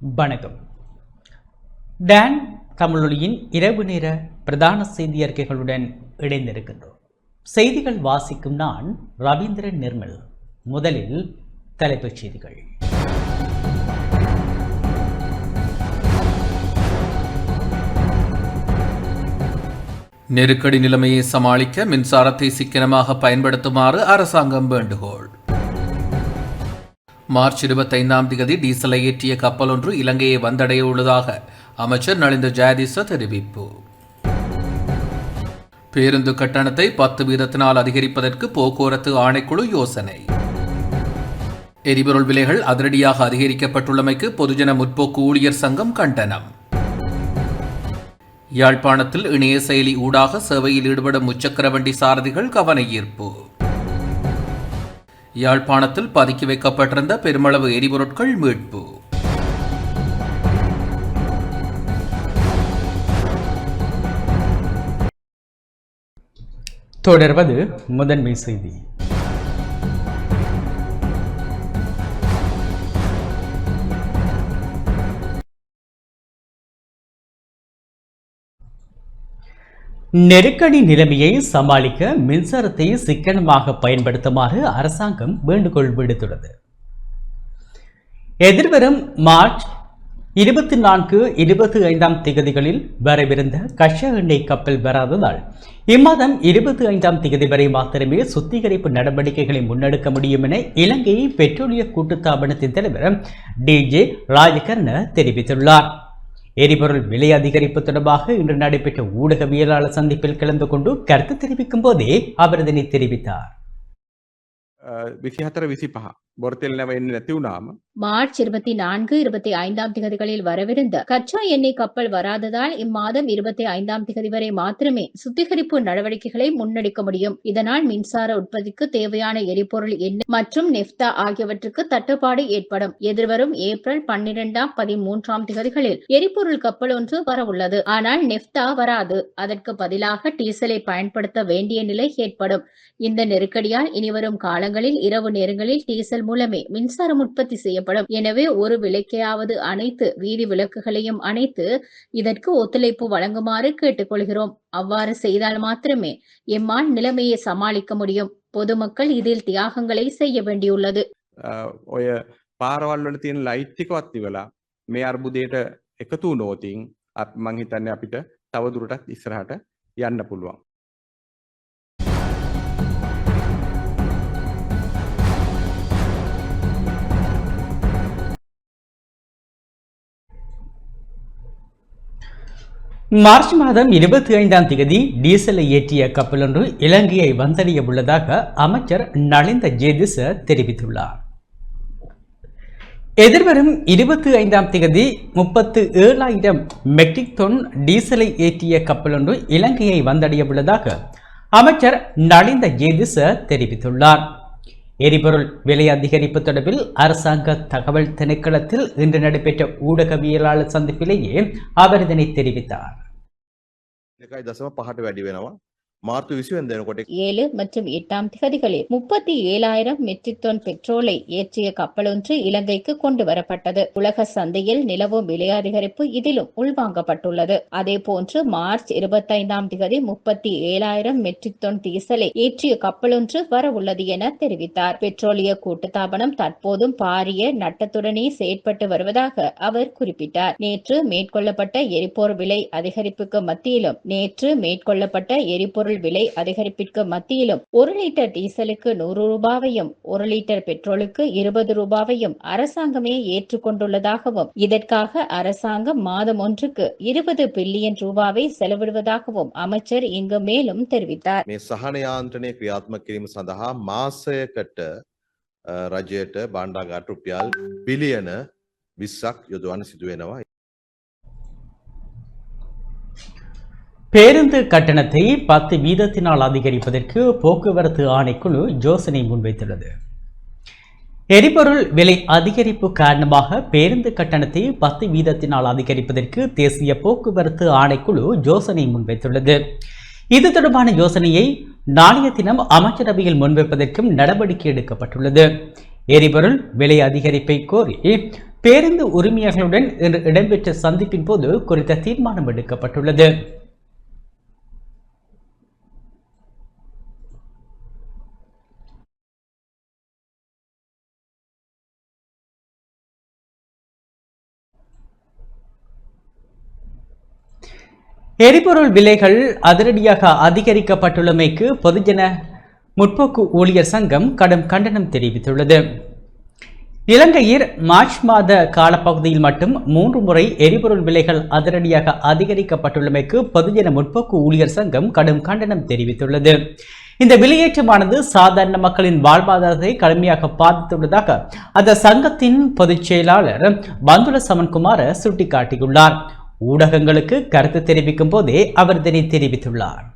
வணக்கம். டான் தமிழொலியின் இரவு நேர பிரதான செய்தி அறிக்கைகளுடன் இணைந்திருக்கின்றோம். செய்திகள் வாசிக்கும் நான் ரவீந்திரன் நிர்மல். முதலில் தலைப்புச் செய்திகள். நெருக்கடி நிலைமையை சமாளிக்க மின்சாரத்தை சிக்கனமாக பயன்படுத்துமாறு அரசாங்கம் வேண்டுகோள். மார்ச் 25 டீசலை ஏற்றிய கப்பல் ஒன்று இலங்கையை வந்தடைய உள்ளதாக அமைச்சர் நலிந்த ஜெயதிச தெரிவிப்பு. பேருந்து கட்டணத்தை 10% அதிகரிப்பதற்கு போக்குவரத்து ஆணைக்குழு யோசனை. எரிபொருள் விலைகள் அதிரடியாக அதிகரிக்கப்பட்டுள்ளமைக்கு பொதுஜன முற்போக்கு ஊழியர் சங்கம் கண்டனம். யாழ்ப்பாணத்தில் இணைய செயலி ஊடாக சேவையில் ஈடுபடும் முச்சக்கர வண்டி சாரதிகள் கவன ஈர்ப்பு. யாழ்ப்பாணத்தில் பதுக்கி வைக்கப்பட்டிருந்த பெருமளவு எரிபொருட்கள் மீட்பு. தொடர்வது முதன்மை செய்தி. நெருக்கடி நிலைமையை சமாளிக்க மின்சாரத்தை சிக்கனமாக பயன்படுத்துமாறு அரசாங்கம் வேண்டுகோள் விடுத்துள்ளது. எதிர்வரும் மார்ச் 24, 25 தேதிகளில் வரவிருந்த கச்சா எண்ணெய் கப்பல் வராததால் இம்மாதம் 25 வரை மாத்திரமே சுத்திகரிப்பு நடவடிக்கைகளை முன்னெடுக்க முடியும் என இலங்கை பெட்ரோலிய கூட்டுத்தாபனத்தின் தலைவர் டிஜே ராஜகர்ண தெரிவித்துள்ளார். எரிபொருள் விலை அதிகரிப்பு தொடர்பாக இன்று நடைபெற்ற ஊடகவியலாளர் சந்திப்பில் கலந்து கொண்டு கருத்து தெரிவிக்கும் போதே அவர் இதனை தெரிவித்தார். மார்ச் 24, 25 தேதிகளில் வரவிருந்த கச்சா எண்ணெய் கப்பல் வராததால் இம்மாதம் 25 வரை மாத்திரமே சுத்திகரிப்பு நடவடிக்கைகளை முன்னெடுக்க முடியும். இதனால் மின்சார உற்பத்திக்கு தேவையான எரிபொருள் எண்ணெய் மற்றும் நெப்தா ஆகியவற்றுக்கு தட்டுப்பாடு ஏற்படும். எதிர்வரும் ஏப்ரல் 12, 13 தேதிகளில் எரிபொருள் கப்பல் ஒன்று வரவுள்ளது. ஆனால் நெப்தா வராது. அதற்கு பதிலாக டீசலை பயன்படுத்த வேண்டிய நிலை ஏற்படும். இந்த நெருக்கடியால் இனிவரும் காலங்களில் இரவு நேரங்களில் டீசல் மூலமே மின்சாரம் உற்பத்தி செய்யப்படும். எனவே ஒரு விளக்கையாவது அணைத்து வீதி விளக்குகளையும் அணைத்து இதற்கு ஒத்துழைப்பு வழங்குமாறு கேட்டுக்கொள்கிறோம். அவ்வாறு செய்தால் மாத்திரமே எம்மால் நிலைமையை சமாளிக்க முடியும். பொதுமக்கள் இதில் தியாகங்களை செய்ய வேண்டியுள்ளது. ඔය පාරවල් වල තියෙන ලයිට් ටිකවත් ඉවලා මේ අර්බුදයට එකතු වුණොතින් මං හිතන්නේ අපිට තව දුරටත් ඉස්සරහට යන්න පුළුවන්. மார்ச் மாதம் 25 டீசலை ஏற்றிய கப்பல் ஒன்று இலங்கையை வந்தடைய உள்ளதாக அமைச்சர் நலிந்த ஜெயதிச தெரிவித்துள்ளார். எதிர்வரும் 25 37,000 மெட்ரிக் டன் டீசலை ஏற்றிய கப்பல் ஒன்று இலங்கையை வந்தடைய உள்ளதாக அமைச்சர் நலிந்த ஜெயதிச தெரிவித்துள்ளார். எரிபொருள் விலை அதிகரிப்பு தொடர்பில் அரசாங்க தகவல் திணைக்களத்தில் இன்று நடைபெற்ற ஊடகவியலாளர் சந்திப்பிலேயே அவர் இதனை தெரிவித்தார். 7 மற்றும் 8 தேதிகளில் 37,000 மெட்ரிக் டன் பெட்ரோலை ஏற்றிய கப்பல் ஒன்று இலங்கைக்கு கொண்டு வரப்பட்டது. உலக சந்தையில் நிலவும் விலை அதிகரிப்பு இதிலும் உள்வாங்கப்பட்டுள்ளது. அதே போன்று மார்ச் 25 37,000 மெட்ரிக் டன் டீசலை ஏற்றிய கப்பல் ஒன்று வரவுள்ளது என தெரிவித்தார். பெட்ரோலிய கூட்டுத்தாபனம் தற்போதும் பாரிய நட்டத்துடனே செயற்பட்டு வருவதாக அவர் குறிப்பிட்டார். நேற்று மேற்கொள்ளப்பட்ட எரிபொருள் விலை அதிகரிப்புக்கு விலை அதிகரிப்பிற்கு மத்தியிலும் 1 லிட்டர் டீசலுக்கு 100 ரூபாவையும் 1 லிட்டர் பெட்ரோலுக்கு 20 ரூபாவையும் அரசாங்கமே ஏற்றுக்கொண்டுள்ளதாகவும் இதற்காக அரசாங்கம் மாதம் ஒன்றுக்கு 20 பில்லியன் ரூபாவை செலவிடுவதாகவும் அமைச்சர் இங்கு மேலும் தெரிவித்தார். සහනයාන්ත්‍රණය ක්‍රියාත්මක කිරීම සඳහා මාසයකට රජයට භාණ්ඩාගාර රුපියල් බිලියන 20ක් යොදවන්න සිදු වෙනවා. பேருந்து கட்டணத்தை 10% அதிகரிப்பதற்கு போக்குவரத்து ஆணைக்குழு யோசனை முன்வைத்துள்ளது. எரிபொருள் விலை அதிகரிப்பு காரணமாக பேருந்து கட்டணத்தை 10% அதிகரிப்பதற்கு தேசிய போக்குவரத்து ஆணைக்குழு யோசனை முன்வைத்துள்ளது. இது தொடர்பான யோசனையை நாளைய தினம் அமைச்சரவையில் முன்வைப்பதற்கும் நடவடிக்கை எடுக்கப்பட்டுள்ளது. எரிபொருள் விலை அதிகரிப்பை கோரி பேருந்து உரிமையாளர்களுடன் இன்று இடம்பெற்ற சந்திப்பின் போது குறித்த தீர்மானம் எடுக்கப்பட்டுள்ளது. எரிபொருள் விலைகள் அதிரடியாக அதிகரிக்கப்பட்டுள்ளமைக்கு பொதுஜன முற்போக்கு ஊழியர் சங்கம் கடும் கண்டனம் தெரிவித்துள்ளது. இலங்கையில் மார்ச் மாத காலப்பகுதியில் மட்டும் 3 முறை எரிபொருள் விலைகள் அதிரடியாக அதிகரிக்கப்பட்டுள்ளமைக்கு பொதுஜன முற்போக்கு ஊழியர் சங்கம் கடும் கண்டனம் தெரிவித்துள்ளது. இந்த விலையேற்றமானது சாதாரண மக்களின் வாழ்வாதாரத்தை கடுமையாக பாதித்துள்ளதாக அந்த சங்கத்தின் பொதுச் செயலாளர் பந்துல சமன்குமார் சுட்டிக்காட்டியுள்ளார். ஊடகங்களுக்கு கருத்து தெரிவிக்கும் போதே அவர் இதனை தெரிவித்துள்ளார்.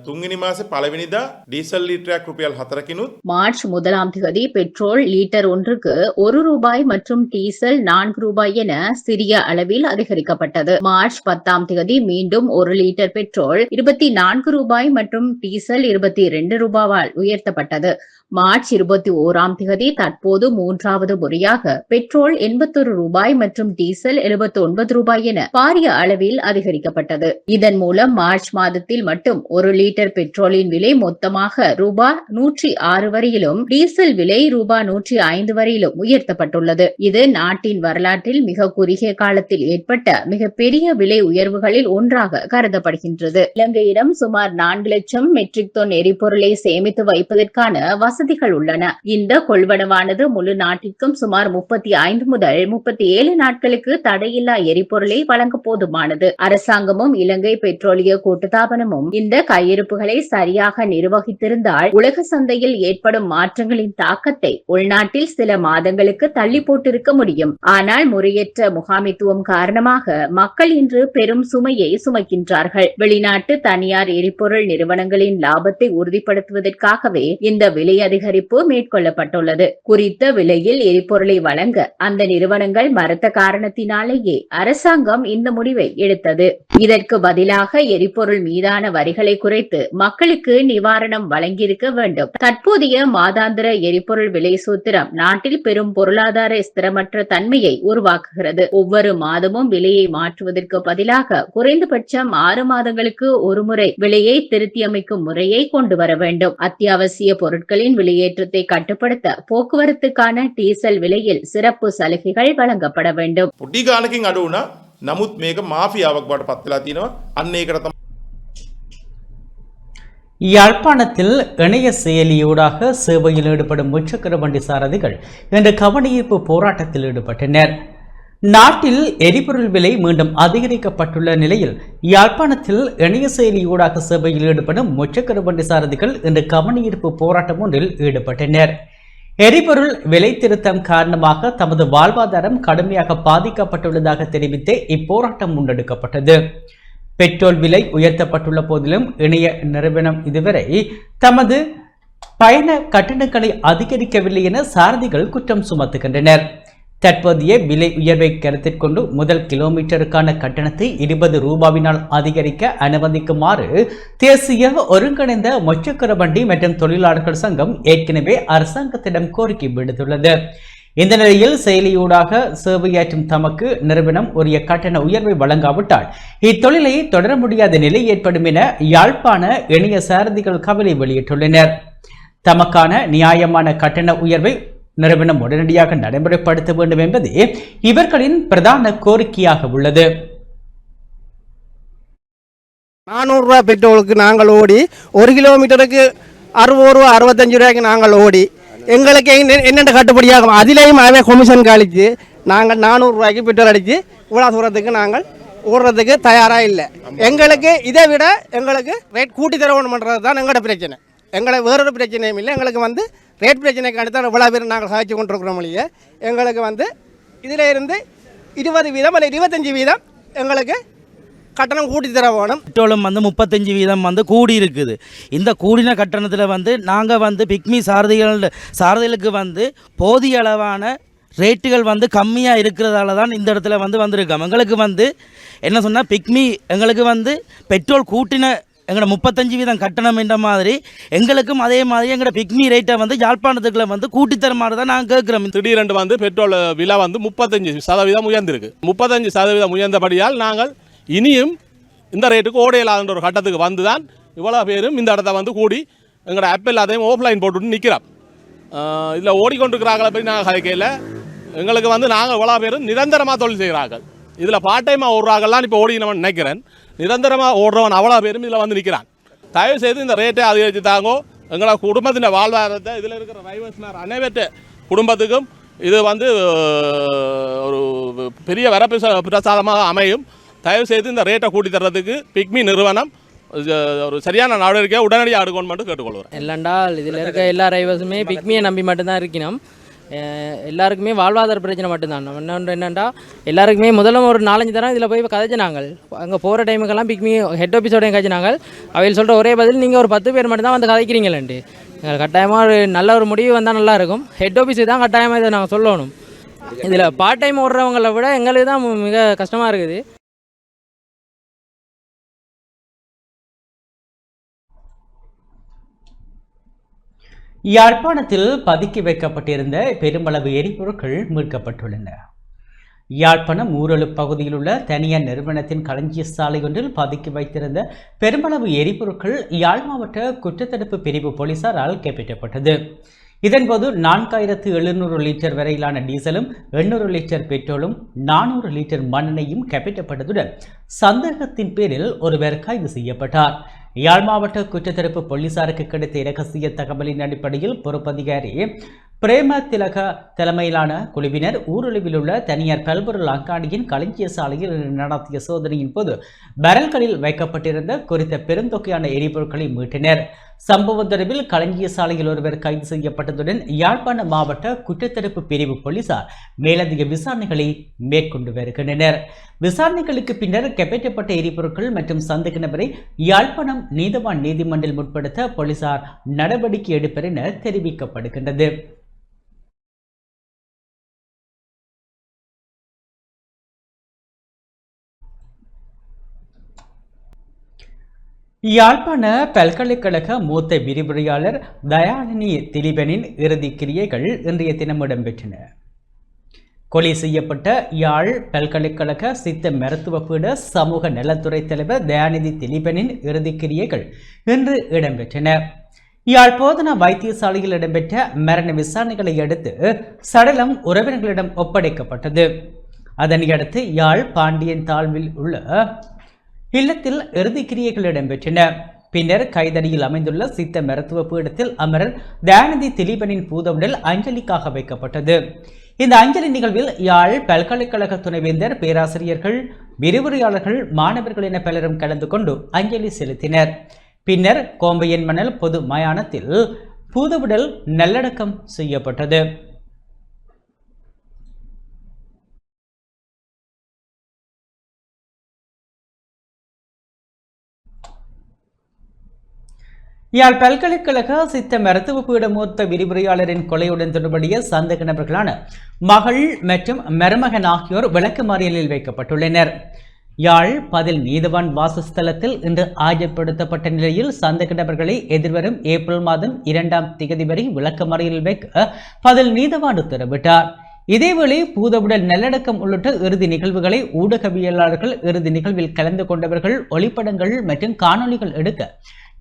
තුන්ගනි මාසේ පළවෙනිදා ඩීසල් ලීටරයක් රුපියල් 4කිනුත් மார்ச் 1ஆம் தேதி பெட்ரோல் லிட்டர் ஒன்றுக்கு ₹1 மற்றும் டீசல் ₹4 என சிறிய அளவில் அதிகரிக்கப்பட்டது. மார்ச் 10ஆம் தேதி மீண்டும் 1 லிட்டர் பெட்ரோல் ₹24 மற்றும் டீசல் ₹22 உயர்த்தப்பட்டது. மார்ச் 21ஆம் தேதி தற்போது 3வது முறையாக பெட்ரோல் ₹81 மற்றும் டீசல் ₹79 என பாரிய அளவில் அதிகரிக்கப்பட்டது. இதன் மூலம் மார்ச் மாதத்தில் மட்டும் 1 லிட்டர் பெட்ரோலின் விலை மொத்தமாக ₹106 வரையிலும் டீசல் விலை ₹105 வரையிலும் உயர்த்தப்பட்டுள்ளது. இது நாட்டின் வரலாற்றில் மிக குறுகிய காலத்தில் ஏற்பட்ட மிகப்பெரிய விலை உயர்வுகளில் ஒன்றாக கருதப்படுகின்றது. இலங்கையிடம் சுமார் 4 லட்சம் மெட்ரிக் டன் எரிபொருளை சேமித்து வைப்பதற்கான வசதிகள் உள்ளன. இந்த கொள்வனவானது முழு நாட்டிற்கும் சுமார் 35 முதல் 37 நாட்களுக்கு தடையில்லா எரிபொருளை வழங்க போதுமானது. அரசாங்கமும் இலங்கை பெட்ரோலிய கூட்டுத்தாபனமும் இந்த கையிருப்புகளை சரியாக நிர்வகித்திருந்தால் உலக சந்தையில் ஏற்படும் மாற்றங்களின் தாக்கத்தை உள்நாட்டில் சில மாதங்களுக்கு தள்ளி போட்டிருக்க முடியும். ஆனால் முறையற்ற முகாமைத்துவம் காரணமாக மக்கள் இன்று பெரும் சுமையை சுமக்கின்றார்கள். வெளிநாட்டு தனியார் எரிபொருள் நிறுவனங்களின் லாபத்தை உறுதிப்படுத்துவதற்காகவே இந்த விலை அதிகரிப்பு மேற்கொள்ளப்பட்டுள்ளது. குறித்த விலையில் எரிபொருளை வழங்க அந்த நிறுவனங்கள் மறுத்த காரணத்தினாலேயே அரசாங்கம் இந்த முடிவை எடுத்தது. இதற்கு பதிலாக எரிபொருள் மீதான வரிகளை குறைத்து மக்களுக்கு நிவாரணம் வழங்கியிருக்க வேண்டும். தற்போதைய மாதாந்திர எரிபொருள் விலை சூத்திரம் நாட்டில் பெரும் பொருளாதார ஸ்திரமற்ற தன்மையை உருவாக்குகிறது. ஒவ்வொரு மாதமும் விலையை மாற்றுவதற்கு பதிலாக குறைந்தபட்சம் 6 மாதங்களுக்கு ஒரு முறை விலையை திருத்தியமைக்கும் முறையை கொண்டு வர வேண்டும். அத்தியாவசிய பொருட்களின் விலையேற்றத்தை கட்டுப்படுத்த போக்குவரத்துக்கான டீசல் விலையில் சிறப்பு சலுகைகள் வழங்கப்பட வேண்டும். පොඩි ගානකින් අඩු වුණා. නමුත් මේක මාෆියාවක් බවට පත් වෙලා තිනවා. අන්න ඒකට තමයි யாழ்ப்பாணத்தில் இணைய செயலியூடாக சேவையில் ஈடுபடும் முச்சக்கர வண்டி சாரதிகள் இன்று கவனஈர்ப்பு போராட்டத்தில் ஈடுபட்டனர். நாட்டில் எரிபொருள் விலை மீண்டும் அதிகரிக்கப்பட்டுள்ள நிலையில் யாழ்ப்பாணத்தில் இணைய செயலியூடாக சேவையில் ஈடுபடும் முச்சக்கர வண்டி சாரதிகள் இன்று கவனஈர்ப்பு போராட்டம் ஒன்றில் ஈடுபட்டனர். எரிபொருள் விலை திருத்தம் காரணமாக தமது வாழ்வாதாரம் கடுமையாக பாதிக்கப்பட்டுள்ளதாக தெரிவித்து இப்போராட்டம் முன்னெடுக்கப்பட்டது. பெட்ரோல் விலை உயர்த்தப்பட்டுள்ள போதிலும் இணைய நிறுவனம் இதுவரை தமது பயண கட்டணங்களை அதிகரிக்கவில்லை என சாரதிகள் குற்றம் சுமத்துகின்றனர். தற்போதைய விலை உயர்வை கருத்தில் கொண்டு முதல் கிலோமீட்டருக்கான கட்டணத்தை ₹20 அதிகரிக்க அனுமதிக்குமாறு தேசிய ஒருங்கிணைந்த முச்சக்கர வண்டி மற்றும் தொழிலாளர்கள் சங்கம் ஏற்கனவே அரசாங்கத்திடம் கோரிக்கை விடுத்துள்ளது. இந்த நிலையில் செயலியூடாக சேவையாற்றும் தமக்கு நிறுவனம் உரிய கட்டண உயர்வை வழங்காவிட்டால் இத்தொழிலை தொடர முடியாத நிலை ஏற்படும் என யாழ்ப்பாண இணைய சாரதிகள் கவலை வெளியிட்டுள்ளனர். தமக்கான நியாயமான கட்டண உயர்வை நிறுவனம் உடனடியாக நடைமுறைப்படுத்த வேண்டும் என்பதே இவர்களின் பிரதான கோரிக்கையாக உள்ளது. ₹400 பெட்ரோலுக்கு நாங்கள் ஓடி 1 கிலோமீட்டருக்கு ₹60-65 நாங்கள் ஓடி எங்களுக்கு என்னென்ன கட்டுப்படியாகும். அதிலேயும் அதே கொமிஷன் கழித்து நாங்கள் ₹400 பெட்ரோல் அடித்து இவ்வளோ தூரத்துக்கு நாங்கள் ஓடுறதுக்கு தயாராக இல்லை. எங்களுக்கு இதை விட எங்களுக்கு ரேட் கூட்டி தரணுன்றது தான் எங்களோட பிரச்சனை. எங்களை வேறொரு பிரச்சனையும் இல்லை. எங்களுக்கு ரேட் பிரச்சனைக்கு அடுத்த இவ்வளோ பேர் நாங்கள் சாதிச்சு கொண்டிருக்கிறோம் இல்லையே. எங்களுக்கு இதில் இருந்து 20% அல்ல 25% எங்களுக்கு கட்டணம் கூட்டி தர வேணும். பெட்ரோலும் 35% கூடி இருக்குது. இந்த கூடின கட்டணத்தில் நாங்கள் பிக்மி சாரதிகளுக்கு போதிய அளவான ரேட்டுகள் கம்மியாக இருக்கிறதால தான் இந்த இடத்துல வந்திருக்கோம். எங்களுக்கு என்ன சொன்னால் பிக்மி எங்களுக்கு பெட்ரோல் கூட்டின எங்களோட 35% கட்டணம் என்ற மாதிரி எங்களுக்கும் அதே மாதிரி எங்களோட பிக்மி ரேட்டை வந்து யாழ்ப்பாணத்துக்குள்ள வந்து கூட்டித்தர மாதிரி தான் நாங்கள் கேட்குறோம். திடீரென்று வந்து பெட்ரோல் விலை வந்து 35% உயர்ந்திருக்கு. 35% உயர்ந்தபடியால் நாங்கள் இனியும் இந்த ரேட்டுக்கு ஓடையில்லாத ஒரு கட்டத்துக்கு வந்து தான் இவ்வளோ பேரும் இந்த இடத்த வந்து கூடி எங்களோட ஆப்பிள் அதையும் ஓஃப்லைன் போட்டுட்டு நிற்கிறோம். இதில் ஓடிக்கொண்டிருக்கிறாங்களே போய் நாங்கள் கதைக்கையில் எங்களுக்கு வந்து நாங்கள் இவ்வளோ பேரும் நிரந்தரமாக தொழில் செய்கிறார்கள். இதில் பார்ட் டைமாக ஓடுறாங்கலாம் இப்போ ஓடினவன் நினைக்கிறேன். நிரந்தரமாக ஓடுறவன் அவ்வளோ பேரும் இதில் வந்து நிற்கிறான். தயவு செய்து இந்த ரேட்டை அதிகரித்து தாங்கோ. எங்களோட குடும்பத்தின் வாழ்வாதாரத்தை இதில் இருக்கிற டிரைவர்ஸ்மார் அனைவற்ற குடும்பத்துக்கும் இது வந்து ஒரு பெரிய வரப்பிரசாதமாக அமையும். தயவு செய்து இந்த ரேட்டை கூட்டி தர்றதுக்கு பிக்மி நிறுவனம் ஒரு சரியான நடவடிக்கையை உடனடியாக எடுக்கணும் மட்டும் கேட்டுக்கொள்கிறேன். இல்லைண்டால் இதில் இருக்க எல்லா டிரைவர்ஸுமே பிக்மியை நம்பி மட்டும்தான் இருக்கணும். எல்லாருக்குமே வாழ்வாதார பிரச்சனை மட்டும்தான். இன்னொன்று என்னென்னா எல்லாருக்குமே முதல்ல ஒரு 4-5 தரம் இதில் போய் கதைச்சினாங்க. அங்கே போகிற டைமுக்கெல்லாம் பிக்மி ஹெட் ஆஃபீஸோடையும் கதைச்சினாங்க. அவையில் சொல்கிற ஒரே பதில் நீங்கள் ஒரு 10 பேர் மட்டும்தான் வந்து கதைக்கிறீங்களேன்ட்டு. எங்களுக்கு கட்டாயமாக ஒரு நல்ல ஒரு முடிவு வந்தால் நல்லாயிருக்கும். ஹெட் ஆஃபீஸுக்கு தான் கட்டாயமாக இதை நாங்கள் சொல்லணும். இதில் பார்ட் டைம் ஓடுறவங்களை விட எங்களுக்கு தான் மிக கஷ்டமாக இருக்குது. யாழ்ப்பாணத்தில் பதுக்கி வைக்கப்பட்டிருந்த பெருமளவு எரிபொருட்கள் மீட்கப்பட்டுள்ளன. யாழ்ப்பாணம் ஊரலு பகுதியில் உள்ள தனியார் நிறுவனத்தின் களஞ்சிய சாலை ஒன்றில் பதுக்கி வைத்திருந்த பெருமளவு எரிபொருட்கள் யாழ் மாவட்ட குற்றத்தடுப்பு பிரிவு போலீசாரால் கைப்பற்றப்பட்டது. இதன்போது 4700 லிட்டர் வரையிலான டீசலும் 800 லிட்டர் பெட்ரோலும் 400 லிட்டர் மண்ணெண்ணையும் கைப்பற்றப்பட்டதுடன் சந்தேகத்தின் பேரில் ஒருவர் கைது செய்யப்பட்டார். யாழ் மாவட்ட குற்றத்தடுப்பு போலீசாருக்கு கிடைத்த இரகசிய தகவலின் அடிப்படையில் பொறுப்பதிகாரி பிரேம திலக தலைமையிலான குழுவினர் ஊரளவில் உள்ள தனியார் பல்பொருள் அங்காடியின் களஞ்சிய சாலையில் நடத்திய சோதனையின் போது பரல்களில் வைக்கப்பட்டிருந்த குறித்த பெருந்தொகையான எரிபொருட்களை மீட்டனர். சம்பவம் தொடர்பில் களஞ்சிய சாலையில் ஒருவர் கைது செய்யப்பட்டதுடன் யாழ்ப்பாண மாவட்ட குற்றத்தடுப்பு பிரிவு போலீசார் மேலதிக விசாரணைகளை மேற்கொண்டு வருகின்றனர். விசாரணைகளுக்கு பின்னர் கைப்பற்றப்பட்ட எரிபொருட்கள் மற்றும் சந்தேக நபரை யாழ்ப்பாணம் நீதவான் நீதிமன்றில் முற்படுத்த போலீசார் நடவடிக்கை எடுப்பர் என தெரிவிக்கப்படுகின்றது. யாழ்ப்பாண பல்கலைக்கழக மூத்த விரிவுரையாளர் தயாளினி திலீபனின் இறுதி கிரியைகள் இன்றைய தினம் இடம்பெற்றன. கொலை செய்யப்பட்ட யாழ் பல்கலைக்கழக சித்த மருத்துவ பீட சமூக நலத்துறை தலைவர் தயாநிதி திலீபனின் இறுதி கிரியைகள் இன்று இடம்பெற்றன. யாழ் போதனா வைத்தியசாலையில் இடம்பெற்ற மரண விசாரணைகளை அடுத்து சடலம் உறவினர்களிடம் ஒப்படைக்கப்பட்டது. அதனையடுத்து யாழ் பாண்டியன் தாழ்வில் உள்ள இல்லத்தில் இறுதி கிரியைகள் இடம்பெற்றன. பின்னர் கைதடியில் அமைந்துள்ள சித்த மருத்துவ பீடத்தில் அமரர் தயாநிதி திலீபனின் பூதவுடல் அஞ்சலிக்காக வைக்கப்பட்டது. இந்த அஞ்சலி நிகழ்வில் யாழ் பல்கலைக்கழக துணைவேந்தர், பேராசிரியர்கள், விரிவுரையாளர்கள், மாணவர்கள் என பலரும் கலந்து கொண்டு அஞ்சலி செலுத்தினர். பின்னர் கோம்பையன் மணல் பொது மயானத்தில் பூதவுடல் நல்லடக்கம் செய்யப்பட்டது. யாழ் பல்கலைக்கழக சித்த மருத்துவ பீட மூத்த விரிவுரையாளரின் கொலையுடன் தொடர்புடைய சந்தேக நபர்களான மகள் மற்றும் மருமகன் ஆகியோர் விளக்கமறியலில் வைக்கப்பட்டுள்ளனர். யாழ் பதில் நீதவான் வாசஸ்தலத்தில் இன்று ஆஜர்படுத்தப்பட்ட நிலையில் சந்தேக நபர்களை எதிர்வரும் ஏப்ரல் மாதம் 2ஆம் தேதி வரை விளக்கமறியலில் வைக்க பதில் நீதவான் உத்தரவிட்டார். இதேவேளை பூதவுடல் நல்லடக்கம் உள்ளிட்ட இறுதி நிகழ்வுகளை ஊடகவியலாளர்கள், இறுதி நிகழ்வில் கலந்து கொண்டவர்கள் ஒளிப்படங்கள் மற்றும் காணொலிகள் எடுக்க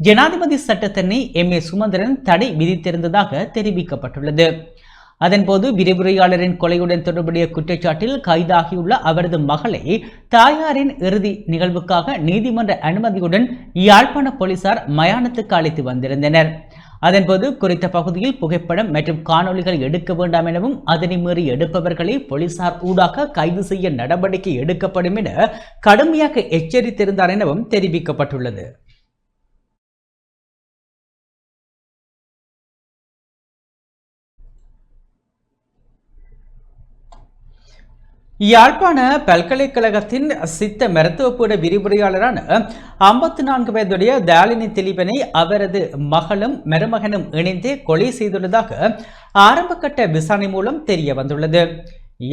ஜனாதிபதி சட்டத்தரணி M.A. சுமந்திரன் தடை விதித்திருந்ததாக தெரிவிக்கப்பட்டுள்ளது. அதன்போது விரிவுரையாளரின் கொலையுடன் தொடர்புடைய குற்றச்சாட்டில் கைதாகியுள்ள அவரது மகளை தாயாரின் இறுதி நிகழ்வுக்காக நீதிமன்ற அனுமதியுடன் யாழ்ப்பாண போலீசார் மயானத்துக்கு அழைத்து வந்திருந்தனர். அதன்போது குறித்த பகுதியில் புகைப்படம் மற்றும் காணொலிகள் எடுக்க வேண்டாம் எனவும் அதனை மீறி எடுப்பவர்களை போலீசார் ஊடாக கைது செய்ய நடவடிக்கை எடுக்கப்படும் என கடுமையாக எச்சரித்திருந்தார் எனவும் தெரிவிக்கப்பட்டுள்ளது. யாழ்ப்பாண பல்கலைக்கழகத்தின் சித்த மருத்துவ பீட விரிவுரையாளரான 54 வயதுடைய தயாளினி திலீபனை அவரது மகளும் மருமகனும் இணைந்து கொலை செய்துள்ளதாக ஆரம்பகட்ட விசாரணை மூலம் தெரிய வந்துள்ளது.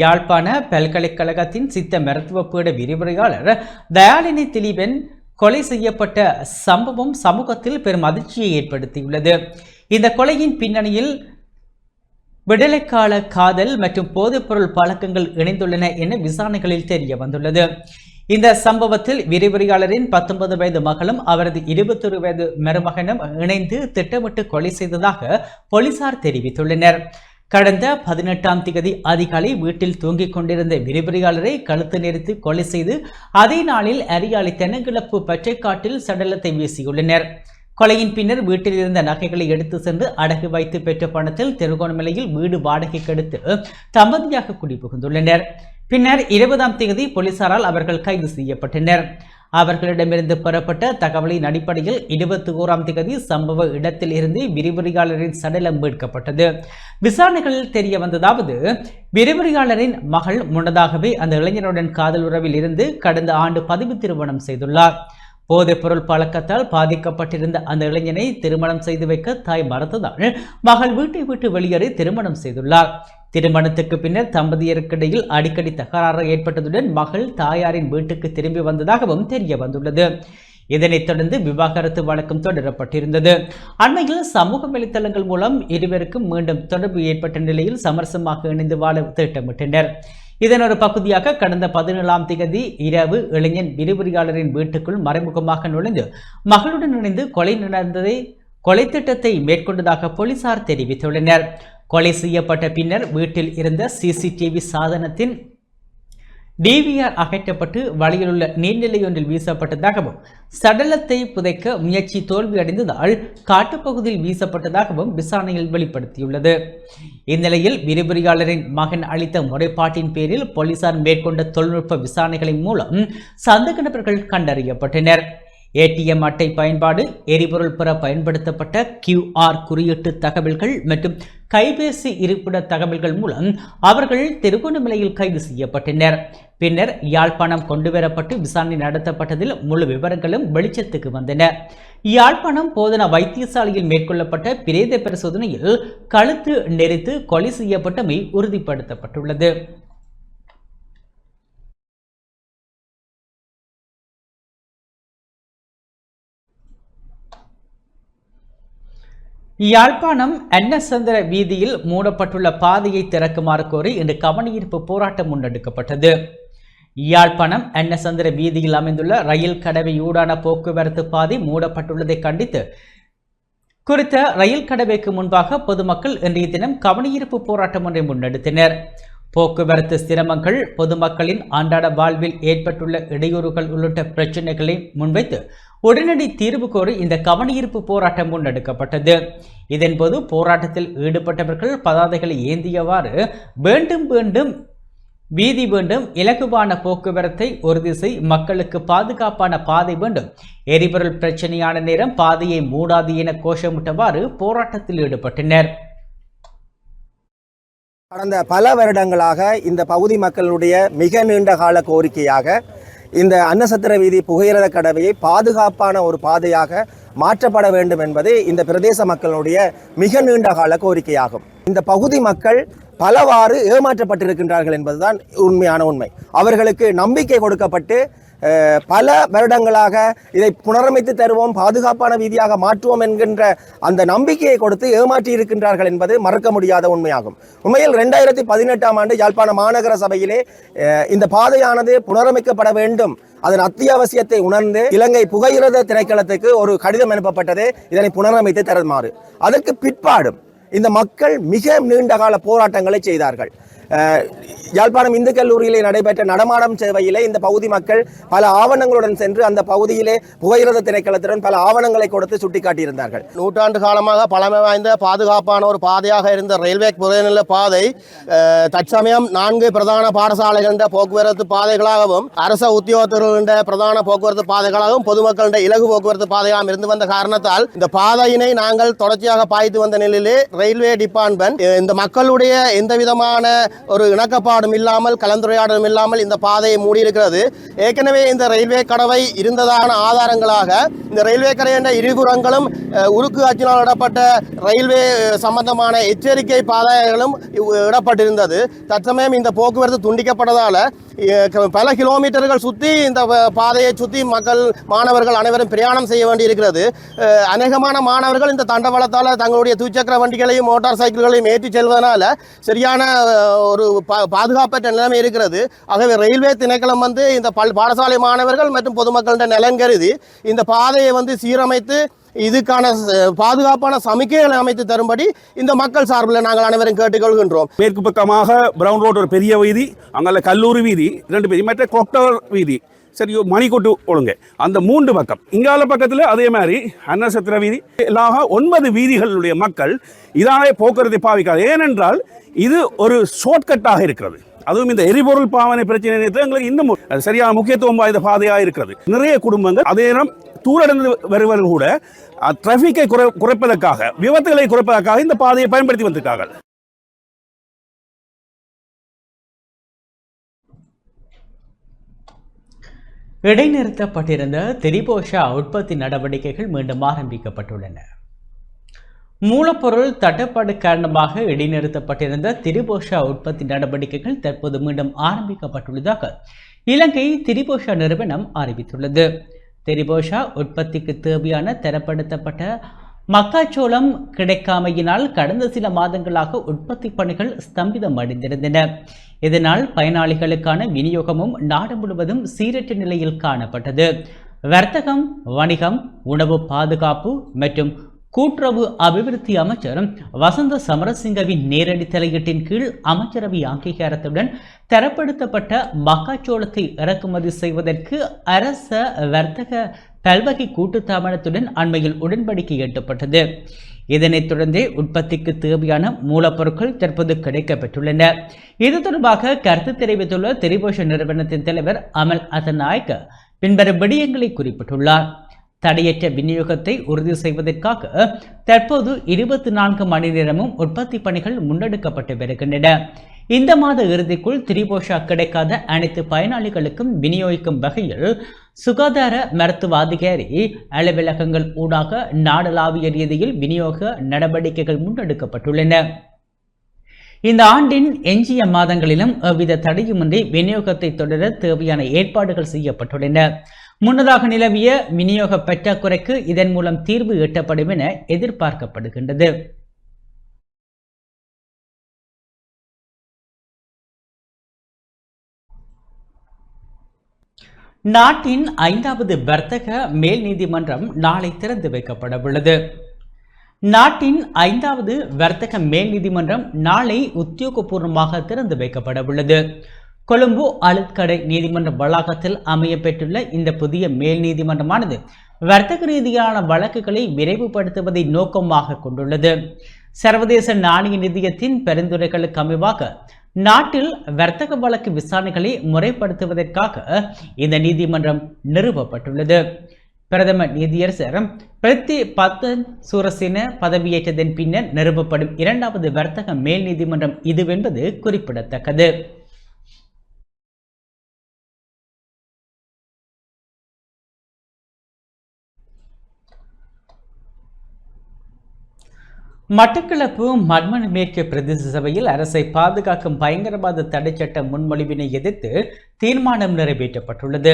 யாழ்ப்பாண பல்கலைக்கழகத்தின் சித்த மருத்துவ பீட விரிவுரையாளர் தயாளினி திலீபன் கொலை செய்யப்பட்ட சம்பவம் சமூகத்தில் பெரும் அதிர்ச்சியை ஏற்படுத்தியுள்ளது. இந்த கொலையின் பின்னணியில் விடுதலைக்கால காதல் மற்றும் போதைப்பொருள் பழக்கங்கள் இணைந்துள்ளன என விசாரணைகளில் தெரிய வந்துள்ளது. இந்த சம்பவத்தில் விரிவுரையாளரின் 19 வயது மகளும் அவரது 21 வயது மருமகனும் இணைந்து திட்டமிட்டு கொலை செய்ததாக போலீசார் தெரிவித்துள்ளனர். கடந்த 18ஆம் தேதி அதிகாலை வீட்டில் தூங்கிக் கொண்டிருந்த விரிவுரையாளரை கழுத்து நெரித்து கொலை செய்து அதே நாளில் அரியாலை தென்னங்கிழப்பு பச்சைக்காட்டில் சடலத்தை வீசியுள்ளனர். கொலையின் பின்னர் வீட்டில் இருந்த நகைகளை எடுத்து சென்று அடகு வைத்து பெற்ற பணத்தில் திருகோணமலையில் வீடு வாடகைக்கு எடுத்து தம்பதியாக குடிபுகுந்துள்ளனர். பின்னர் 20ஆம் தேதி போலீசாரால் அவர்கள் கைது செய்யப்பட்டனர். அவர்களிடமிருந்து பெறப்பட்ட தகவலின் அடிப்படையில் 21ஆம் தேதி சம்பவ இடத்தில் இருந்து விரிவுரையாளரின் சடலம் மீட்கப்பட்டது. விசாரணைகளில் தெரிய வந்ததாவது, விரிவுரையாளரின் மகள் முன்னதாகவே அந்த இளைஞருடன் காதல் உறவில் இருந்து கடந்த ஆண்டு பதிவு திருமணம் செய்துள்ளார். போதைப்பொருள் பழக்கத்தால் பாதிக்கப்பட்டிருந்த அந்த இளைஞனை திருமணம் செய்து வைக்க தாய் மறுத்ததால் மகள் வீட்டை விட்டு வெளியேறி திருமணம் செய்துள்ளார். திருமணத்துக்கு பின்னர் தம்பதியருக்கிடையில் அடிக்கடி தகராறு ஏற்பட்டதுடன் மகள் தாயாரின் வீட்டுக்கு திரும்பி வந்ததாகவும் தெரிய வந்துள்ளது. இதனைத் தொடர்ந்து விவாகரத்து வழக்கம் தொடரப்பட்டிருந்தது. அண்மையில் சமூக வலைத்தளங்கள் மூலம் இருவருக்கும் மீண்டும் தொடர்பு ஏற்பட்ட நிலையில் சமரசமாக இணைந்து வாழ திட்டமிட்டனர். இதன் ஒரு பகுதியாக கடந்த 17ஆம் தேதி இரவு இளைஞன் விரிவுரையாளரின் வீட்டுக்குள் மறைமுகமாக நுழைந்து மகளுடன் இணைந்து கொலை திட்டத்தை மேற்கொண்டதாக போலீசார் தெரிவித்துள்ளனர். கொலை செய்யப்பட்ட பின்னர் வீட்டில் இருந்த சிசிடிவி சாதனத்தின் டிவிஆர் அகற்றப்பட்டு வழியில் உள்ள நீர்நிலையொன்றில் வீசப்பட்டதாகவும் சடலத்தை புதைக்க முயற்சி தோல்வியடைந்ததால் காட்டுப்பகுதியில் வீசப்பட்டதாகவும் விசாரணையில் வெளிப்படுத்தியுள்ளது. இந்நிலையில் விரிவுரையாளரின் மகன் அளித்த முறைப்பாட்டின் பேரில் போலீசார் மேற்கொண்ட தொழில்நுட்ப விசாரணைகளின் மூலம் சந்தேக நபர்கள் கண்டறியப்பட்டனர். ஏடிஎம் அட்டை பயன்பாடு, எரிபொருள் பெற பயன்படுத்தப்பட்ட QR குறியீட்டு தகவல்கள் மற்றும் கைபேசி இருப்பிட தகவல்கள் மூலம் அவர்கள் திருகோணமலையில் கைது செய்யப்பட்டனர். பின்னர் யாழ்ப்பாணம் கொண்டுவரப்பட்டு விசாரணை நடத்தப்பட்டதில் முழு விவரங்களும் வெளிச்சத்துக்கு வந்தன. யாழ்ப்பாணம் போதனா வைத்தியசாலையில் மேற்கொள்ளப்பட்ட பிரேத பரிசோதனையில் கழுத்து நெரித்து கொலை செய்யப்பட்டமை உறுதிப்படுத்தப்பட்டுள்ளது. யாழ்ப்பாணம் அன்னசந்திர வீதியில் மூடப்பட்டுள்ள பாதையை திறக்குமாறு கோரி இன்று கவனஈர்ப்பு போராட்டம் முன்னெடுக்கப்பட்டது. யாழ்ப்பாணம் அன்னசந்திர வீதியில் அமைந்துள்ள ரயில் கடவையூடான போக்குவரத்து பாதை மூடப்பட்டுள்ளதை கண்டித்து குறித்த ரயில் கடவைக்கு முன்பாக பொதுமக்கள் இன்றைய தினம் கவனஈர்ப்பு போராட்டம் ஒன்றை முன்னெடுத்தனர். போக்குவரத்து சிரமங்கள், பொதுமக்களின் அன்றாட வாழ்வில் ஏற்பட்டுள்ள இடையூறுகள் உள்ளிட்ட பிரச்சினைகளை முன்வைத்து உடனடி தீர்வு கோரி இந்த கவனஈர்ப்பு போராட்டம் முன்னெடுக்கப்பட்டது. இதன்போது போராட்டத்தில் ஈடுபட்டவர்கள் பதாதைகளை ஏந்தியவாறு வேண்டும் வீதி வேண்டும், இலகுவான போக்குவரத்தை உறுதி செய், மக்களுக்கு பாதுகாப்பான பாதை வேண்டும், எரிபொருள் பிரச்சனையான நேரம் பாதையை மூடாது என கோஷமிட்டவாறு போராட்டத்தில் ஈடுபட்டனர். கடந்த பல வருடங்களாக இந்த பகுதி மக்களுடைய மிக நீண்ட கால கோரிக்கையாக இந்த அன்னசத்திர வீதி புகையிரத கடவையை பாதுகாப்பான ஒரு பாதையாக மாற்றப்பட வேண்டும் என்பது இந்த பிரதேச மக்களுடைய மிக நீண்ட கால கோரிக்கையாகும். இந்த பகுதி மக்கள் பலவாறு ஏமாற்றப்பட்டிருக்கின்றார்கள் என்பதுதான் உண்மையான உண்மை. அவர்களுக்கு நம்பிக்கை கொடுக்கப்பட்டு பல வருடங்களாக இதை புனரமைத்து தருவோம், பாதுகாப்பான வீதியாக மாற்றுவோம் என்கின்ற அந்த நம்பிக்கையை கொடுத்து ஏமாற்றி இருக்கின்றார்கள் என்பது மறக்க முடியாத உண்மையாகும். உண்மையில் 2018ஆம் ஆண்டு யாழ்ப்பாண மாநகர சபையிலே இந்த பாதையானது புனரமைக்கப்பட வேண்டும், அதன் அத்தியாவசியத்தை உணர்ந்து இலங்கை புகையிரத திணைக்களத்துக்கு ஒரு கடிதம் அனுப்பப்பட்டது, இதனை புனரமைத்து தருமாறு. அதற்கு பிற்பாடும் இந்த மக்கள் மிக நீண்ட கால போராட்டங்களை செய்தார்கள். யாழ்ப்பாணம் இந்து கல்லூரியிலே நடைபெற்ற நடமாடும் சேவையிலே இந்த பகுதி மக்கள் பல ஆவணங்களுடன் சென்று அந்த பகுதியிலே புகையிரத திணைக்களத்துடன் பல ஆவணங்களை கொடுத்து சுட்டிக்காட்டியிருந்தார்கள். நூற்றாண்டு காலமாக பழமை வாய்ந்த பாதுகாப்பான ஒரு பாதையாக இருந்த ரயில்வே புகைநில பாதை தற்சமயம் 4 பிரதான பாடசாலைகளின் போக்குவரத்து பாதைகளாகவும் அரச உத்தியோகத்தர்களின் பிரதான போக்குவரத்து பாதைகளாகவும் பொதுமக்களின் இலகு போக்குவரத்து பாதையாகவும் இருந்து வந்த காரணத்தால் இந்த பாதையினை நாங்கள் தொடர்ச்சியாக பாய்த்து வந்த நிலையிலே ரயில்வே டிபார்ட்மெண்ட் இந்த மக்களுடைய எந்த விதமான ஒரு இணக்கப்பாடும் இல்லாமல் கலந்துரையாடலும் இல்லாமல் இந்த பாதையை மூடியிருக்கிறது. ஏற்கனவே இந்த ரயில்வே கடவை இருந்ததான ஆதாரங்களாக இந்த ரயில்வே கடையின் இருபுறங்களும் உருக்கு அச்சினால் இடப்பட்ட ரயில்வே சம்பந்தமான எச்சரிக்கை பாதைகளும் இடப்பட்டிருந்தது. தற்சமயம் இந்த போக்குவரத்து துண்டிக்கப்பட்டதால் பல கிலோமீட்டர்கள் சுற்றி இந்த பாதையை சுற்றி மக்கள் மாணவர்கள் அனைவரும் பிரயாணம் செய்ய வேண்டியிருக்கிறது. அநேகமான மாணவர்கள் இந்த தண்டவாளத்தால் தங்களுடைய துச்சக்கர வண்டிகளையும் மோட்டார் சைக்கிள்களையும் ஏற்றி செல்வதனால சரியான ஒரு பாதுகாப்பற்ற நிலைமை இருக்கிறது. ஆகவே ரயில்வே திணைக்களம் இந்த பாடசாலை மாணவர்கள் மற்றும் பொதுமக்களின் நலன் கருதி இந்த பாதையை சீரமைத்து இதுக்கான பாதுகாப்பான சமிக்கைகளை அமைத்து தரும்படி இந்த மக்கள் சார்பில் நாங்கள் அனைவரும் கேட்டுக்கொள்கின்றோம். மேற்கு பக்கமாக பிரவுன் ரோடு ஒரு பெரிய வீதி, அங்கே கல்லூரி வீதி 2 வீதி, மற்ற கொக்டவர் வீதி, சரி மணிக்கொட்டு ஒழுங்கு, அந்த 3 பக்கம். இங்கால பக்கத்தில் அதே மாதிரி அன்னசத்திர வீதி எல்லாம் 9 வீதிகளுடைய மக்கள் இதான போக்குவரத்தை பாவிக்காது. ஏனென்றால் இது ஒரு ஷார்ட்கட்டாக இருக்கிறது. அதுவும் இந்த எரிபொருள் பாவனை பிரச்சனை எங்களுக்கு இன்னும் சரியான முக்கியத்துவம் வாய்ந்த பாதையாக இருக்கிறது. நிறைய குடும்பங்கள் அதே நேரம் தூரடந்து வருவர்கள் கூட டிராபிக்கை குறைப்பதற்காக, விபத்துகளை குறைப்பதற்காக இந்த பாதையை பயன்படுத்தி வந்திருக்கார்கள். இடைநிறுத்தப்பட்டிருந்த திரிபோஷா உற்பத்தி நடவடிக்கைகள் மீண்டும் ஆரம்பிக்கப்பட்டுள்ளன. மூலப்பொருள் தட்டுப்பாடு காரணமாக இடைநிறுத்தப்பட்டிருந்த திரிபோஷா உற்பத்தி நடவடிக்கைகள் தற்போது மீண்டும் ஆரம்பிக்கப்பட்டுள்ளதாக இலங்கை திரிபோஷா நிறுவனம் அறிவித்துள்ளது. திரிபோஷா உற்பத்திக்கு தேவையான தரப்படுத்தப்பட்ட மக்காச்சோளம் கிடைக்காமையினால் கடந்த சில மாதங்களாக உற்பத்தி பணிகள் ஸ்தம்பிதம் அடைந்திருந்தன. இதனால் பயனாளிகளுக்கான விநியோகமும் நாடு முழுவதும் சீரற்ற நிலையில் காணப்பட்டது. வர்த்தகம், வணிகம், உணவு பாதுகாப்பு மற்றும் கூட்டுறவு அபிவிருத்தி அமைச்சர் வசந்த சமரசிங்கவின் நேரடி தலையீட்டின் கீழ் அமைச்சரவை அங்கீகாரத்துடன் தரப்படுத்தப்பட்ட மக்காச்சோளத்தை இறக்குமதி செய்வதற்கு அரச வர்த்தக பல்வகை கூட்டுத்தாபனத்துடன் அண்மையில் உடன்படிக்கை எட்டப்பட்டது. இதனைத் தொடர்ந்தே உற்பத்திக்கு தேவையான மூலப்பொருட்கள் தற்போது கிடைக்கப்பெற்றுள்ளன. இது தொடர்பாக கருத்து தெரிவித்துள்ள திரிபோஷ நிறுவனத்தின் தலைவர் அமல் அசநாயக்க பின்வரும் விடயங்களை குறிப்பிட்டுள்ளார். தடையற்ற விநியோகத்தை உறுதி செய்வதற்காக தற்போது 24 மணி நேரமும் உற்பத்தி பணிகள் முன்னெடுக்கப்பட்டு வருகின்றன. இந்த மாத இறுதிக்குள் திரிபோஷா கிடைக்காத அனைத்து பயனாளிகளுக்கும் விநியோகிக்கும் வகையில் சுகாதார மருத்துவ அதிகாரி அலுவலகங்கள் ஊடாக நாடளாவிய ரீதியில் விநியோக நடவடிக்கைகள் முன்னெடுக்கப்பட்டுள்ளன. இந்த ஆண்டின் எஞ்சிய மாதங்களிலும் எவ்வித தடையுமின்றி விநியோகத்தை தொடர தேவையான ஏற்பாடுகள் செய்யப்பட்டுள்ளன. முன்னதாக நிலவிய விநியோக பற்றாக்குறைக்கு இதன் மூலம் தீர்வு எட்டப்படும் என எதிர்பார்க்கப்படுகின்றது. நாட்டின் 5வது வர்த்தக மேல் நீதிமன்றம் நாளை திறந்து வைக்கப்பட உள்ளது. நாட்டின் 5வது வர்த்தக மேல் நீதிமன்றம் நாளை உத்தியோகபூர்வமாக திறந்து வைக்கப்பட உள்ளது. கொழும்பு அழுத்கடை நீதிமன்ற வளாகத்தில் அமைய பெற்றுள்ள இந்த புதிய மேல் நீதிமன்றமானது வர்த்தக ரீதியான வழக்குகளை விரைவுபடுத்துவதை நோக்கமாக கொண்டுள்ளது. சர்வதேச நாணய நிதியத்தின் பரிந்துரைகளுக்கு அமைவாக நாட்டில் வர்த்தக வழக்கு விசாரணைகளை முறைப்படுத்துவதற்காக இந்த நீதிமன்றம் நிறுவப்பட்டுள்ளது. பிரதம நீதியரசர் பிரதி பத்தன் சூரசின பதவியேற்றதன் பின்னர் நிறுவப்படும் 2வது வர்த்தக மேல் நீதிமன்றம் இதுவென்பது குறிப்பிடத்தக்கது. மட்டக்களப்பு மண்மணி மேற்கு பிரதேச சபையில் அரசை பாதுகாக்கும் பயங்கரவாத தடை சட்ட முன்மொழிவினை எதிர்த்து தீர்மானம் நிறைவேற்றப்பட்டுள்ளது.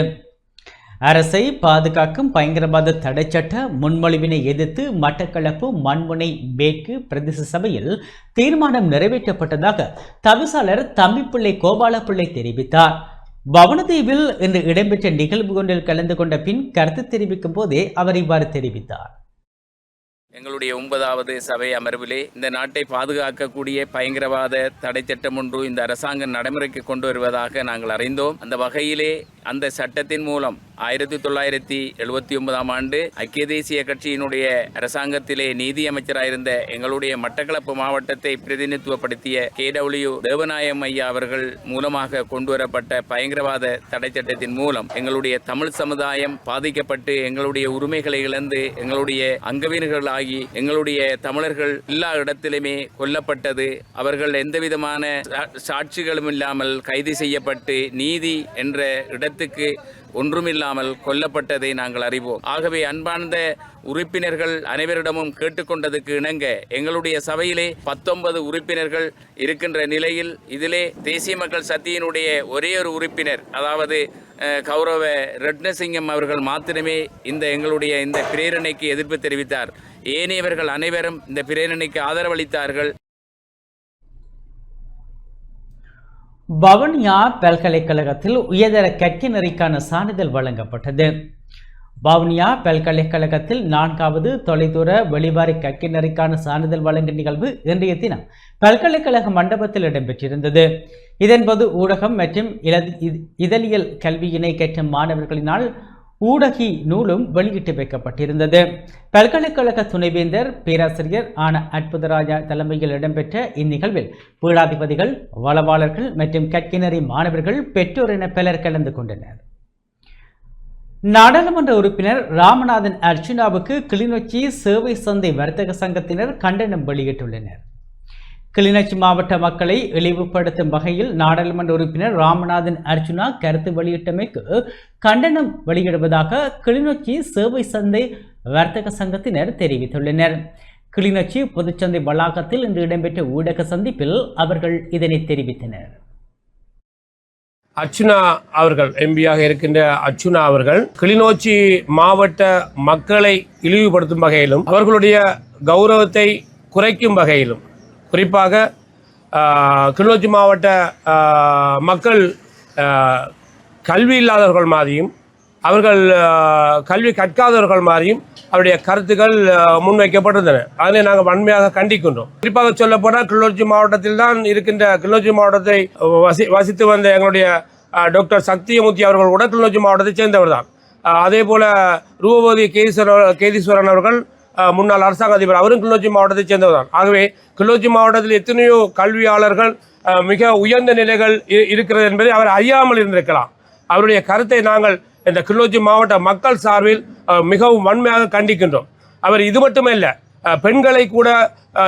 அரசை பாதுகாக்கும் பயங்கரவாத தடை சட்ட முன்மொழிவினை எதிர்த்து மட்டக்களப்பு மண்முனை மேற்கு பிரதேச சபையில் தீர்மானம் நிறைவேற்றப்பட்டதாக தவிசாளர் தம்பிப்பிள்ளை கோபாலப்பிள்ளை தெரிவித்தார். பவனதீவில் இன்று இடம்பெற்ற நிகழ்வு ஒன்றில் கலந்து கொண்ட பின் கருத்து தெரிவிக்கும் போதே அவர் இவ்வாறு தெரிவித்தார். எங்களுடைய 9வது சபை அமர்விலே இந்த நாட்டை பாதுகாக்கக்கூடிய பயங்கரவாத தடை சட்டம் ஒன்று இந்த அரசாங்கம் நடைமுறைக்கு கொண்டு வருவதாக நாங்கள் அறிந்தோம். அந்த வகையிலே அந்த சட்டத்தின் மூலம் 1979ஆம் ஆண்டு ஐக்கிய தேசிய கட்சியினுடைய அரசாங்கத்திலே நீதி அமைச்சராயிருந்த எங்களுடைய மட்டக்களப்பு மாவட்டத்தை பிரதிநிதித்துவப்படுத்திய KW தேவநாயகம் ஐயா அவர்கள் மூலமாக கொண்டுவரப்பட்ட பயங்கரவாத தடை சட்டத்தின் மூலம் எங்களுடைய தமிழ் சமுதாயம் பாதிக்கப்பட்டு எங்களுடைய உரிமைகளை இழந்து எங்களுடைய அங்கவீனர்களாகி எங்களுடைய தமிழர்கள் எல்லா இடத்திலுமே கொல்லப்பட்டது. அவர்கள் எந்தவிதமான சாட்சிகளும் இல்லாமல் கைது செய்யப்பட்டு நீதி என்ற இடத்துக்கு ஒன்றுமில்லாமல் கொல்லப்பட்டதை நாங்கள் அறிவோம். ஆகவே அன்பார்ந்த உறுப்பினர்கள் அனைவரிடமும் கேட்டுக்கொண்டதுக்கு இணங்க எங்களுடைய சபையிலே 19 உறுப்பினர்கள் இருக்கின்ற நிலையில் இதிலே தேசிய மக்கள் சக்தியினுடைய ஒரே ஒரு உறுப்பினர், அதாவது கௌரவ ரட்னசிங்கம் அவர்கள் மாத்திரமே எங்களுடைய இந்த பிரேரணைக்கு எதிர்ப்பு தெரிவித்தார். ஏனையவர்கள் அனைவரும் இந்த பிரேரணைக்கு ஆதரவளித்தார்கள். வவுனியா பல்கலைக்கழகத்தில் உயர்தர கற்கை நெறிக்கான சான்றிதழ் வழங்கப்பட்டது. வவுனியா பல்கலைக்கழகத்தில் 4வது தொலைதூர வெளிவாரி கற்கை நெறிக்கான சான்றிதழ் வழங்கும் நிகழ்வு இன்றைய தினம் பல்கலைக்கழக மண்டபத்தில் இடம்பெற்றிருந்தது. இதன்போது ஊடகம் மற்றும் இதழியல் கல்வியினை கற்ற மாணவர்களினால் ஊடகி நூலும் வெளியிட்டு வைக்கப்பட்டிருந்தது. பல்கலைக்கழக துணைவேந்தர் பேராசிரியர் ஆன அற்புதராஜா தலைமையில் இடம்பெற்ற இந்நிகழ்வில் பீடாதிபதிகள், வளவாளர்கள் மற்றும் கற்கிணறி மாணவர்கள், பெற்றோர் என பலர் கலந்து கொண்டனர். நாடாளுமன்ற உறுப்பினர் ராமநாதன் அர்ச்சுனாவுக்கு கிளிநொச்சி சேவை சந்தை வர்த்தக சங்கத்தினர் கண்டனம் வெளியிட்டுள்ளனர். கிளிநொச்சி மாவட்ட மக்களை இழிவுபடுத்தும் வகையில் நாடாளுமன்ற உறுப்பினர் ராமநாதன் அர்ச்சுனா கருத்து வெளியிட்டமைக்கு கண்டனம் வெளியிடுவதாக கிளிநொச்சி சேவை சந்தை வர்த்தக சங்கத்தினர் தெரிவித்துள்ளனர். கிளிநொச்சி பொதுச்சந்தை வளாகத்தில் இன்று இடம்பெற்ற ஊடக சந்திப்பில் அவர்கள் இதனை தெரிவித்தனர். அர்ச்சுனா அவர்கள் எம்பியாக இருக்கின்ற அர்ச்சுனா அவர்கள் கிளிநொச்சி மாவட்ட மக்களை இழிவுபடுத்தும் வகையிலும் அவர்களுடைய கௌரவத்தை குறைக்கும் வகையிலும், குறிப்பாக கிளிநொச்சி மாவட்ட மக்கள் கல்வி இல்லாதவர்கள் மாதிரியும் அவர்கள் கல்வி கற்காதவர்கள் மாதிரியும் அவருடைய கருத்துக்கள் முன்வைக்கப்பட்டிருந்தன. அதனை நாங்கள் வன்மையாக கண்டிக்கின்றோம். குறிப்பாக சொல்லப்போனால் கிளிநொச்சி மாவட்டத்தில் தான் இருக்கின்ற கிளிநொச்சி மாவட்டத்தை வசித்து வந்த எங்களுடைய டாக்டர் சக்தியமூர்த்தி அவர்கள் கூட கிளிநொச்சி மாவட்டத்தை சேர்ந்தவர் தான். அதே போல் ரூபவதி கேதீஸ்வரன் அவர்கள் முன்னாள் அரசாங்க அதிபர், அவரும் கிளிநொச்சி மாவட்டத்தை சேர்ந்தவர் தான். ஆகவே கிளிநொச்சி மாவட்டத்தில் எத்தனையோ கல்வியாளர்கள் மிக உயர்ந்த நிலைகள் இருக்கிறது என்பதை அவர் அறியாமல் இருந்திருக்கலாம். அவருடைய கருத்தை நாங்கள் இந்த கிளிநொச்சி மாவட்ட மக்கள் சார்பில் மிகவும் வன்மையாக கண்டிக்கின்றோம். அவர் இது மட்டுமல்ல, பெண்களை கூட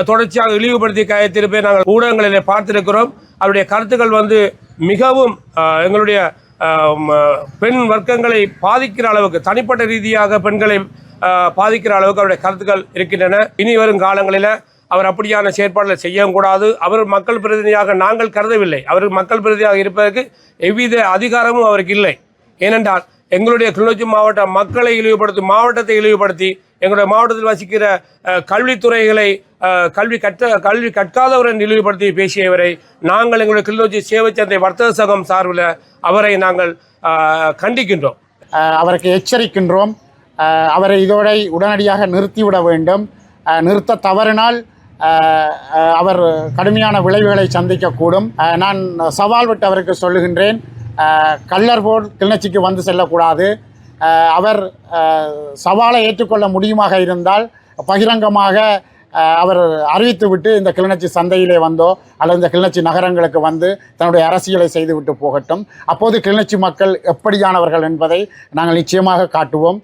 தொடர்ச்சியாக இழிவுபடுத்தி கயத்திருப்பதை நாங்கள் ஊடகங்களில் பார்த்திருக்கிறோம். அவருடைய கருத்துக்கள் மிகவும் எங்களுடைய பெண் வர்க்கங்களை பாதிக்கிற அளவுக்கு, தனிப்பட்ட ரீதியாக பெண்களை பாதிக்கிற அளவுக்கு அவருடைய கருத்துக்கள் இருக்கின்றன. இனி வரும் காலங்களில் அவர் அப்படியான செயற்பாடுகளை செய்யவும் கூடாது. அவர் மக்கள் பிரதிநிதியாக நாங்கள் கருதவில்லை. அவர் மக்கள் பிரதிநிதியாக இருப்பதற்கு எவ்வித அதிகாரமும் அவருக்கு இல்லை. ஏனென்றால் எங்களுடைய கிளிநொச்சி மாவட்ட மக்களை இழிவுபடுத்தி, மாவட்டத்தை இழிவுபடுத்தி, எங்களுடைய மாவட்டத்தில் வசிக்கிற கல்வித்துறைகளை கல்வி கற்காதவரை இழிவுபடுத்தி பேசியவரை நாங்கள் எங்களுடைய கிளிநொச்சி சேவை சந்தை வர்த்தக சங்கம் சார்பில் அவரை நாங்கள் கண்டிக்கின்றோம். அவருக்கு எச்சரிக்கின்றோம். அவரை இதோட உடனடியாக நிறுத்திவிட வேண்டும். நிறுத்த தவறினால் அவர் கடுமையான விளைவுகளை சந்திக்கக்கூடும். நான் சவால் விட்டு அவருக்கு சொல்லுகின்றேன், கள்ளர் போல் கிளிநொச்சிக்கு வந்து செல்லக்கூடாது. அவர் சவாலை ஏற்றுக்கொள்ள முடியுமாக இருந்தால் பகிரங்கமாக அவர் அறிவித்துவிட்டு இந்த கிளிநொச்சி சந்தையிலே வந்தோ அல்லது இந்த கிளிநொச்சி நகரங்களுக்கு வந்து தன்னுடைய அரசியலை செய்துவிட்டு போகட்டும். அப்போது கிளிநொச்சி மக்கள் எப்படியானவர்கள் என்பதை நாங்கள் நிச்சயமாக காட்டுவோம்.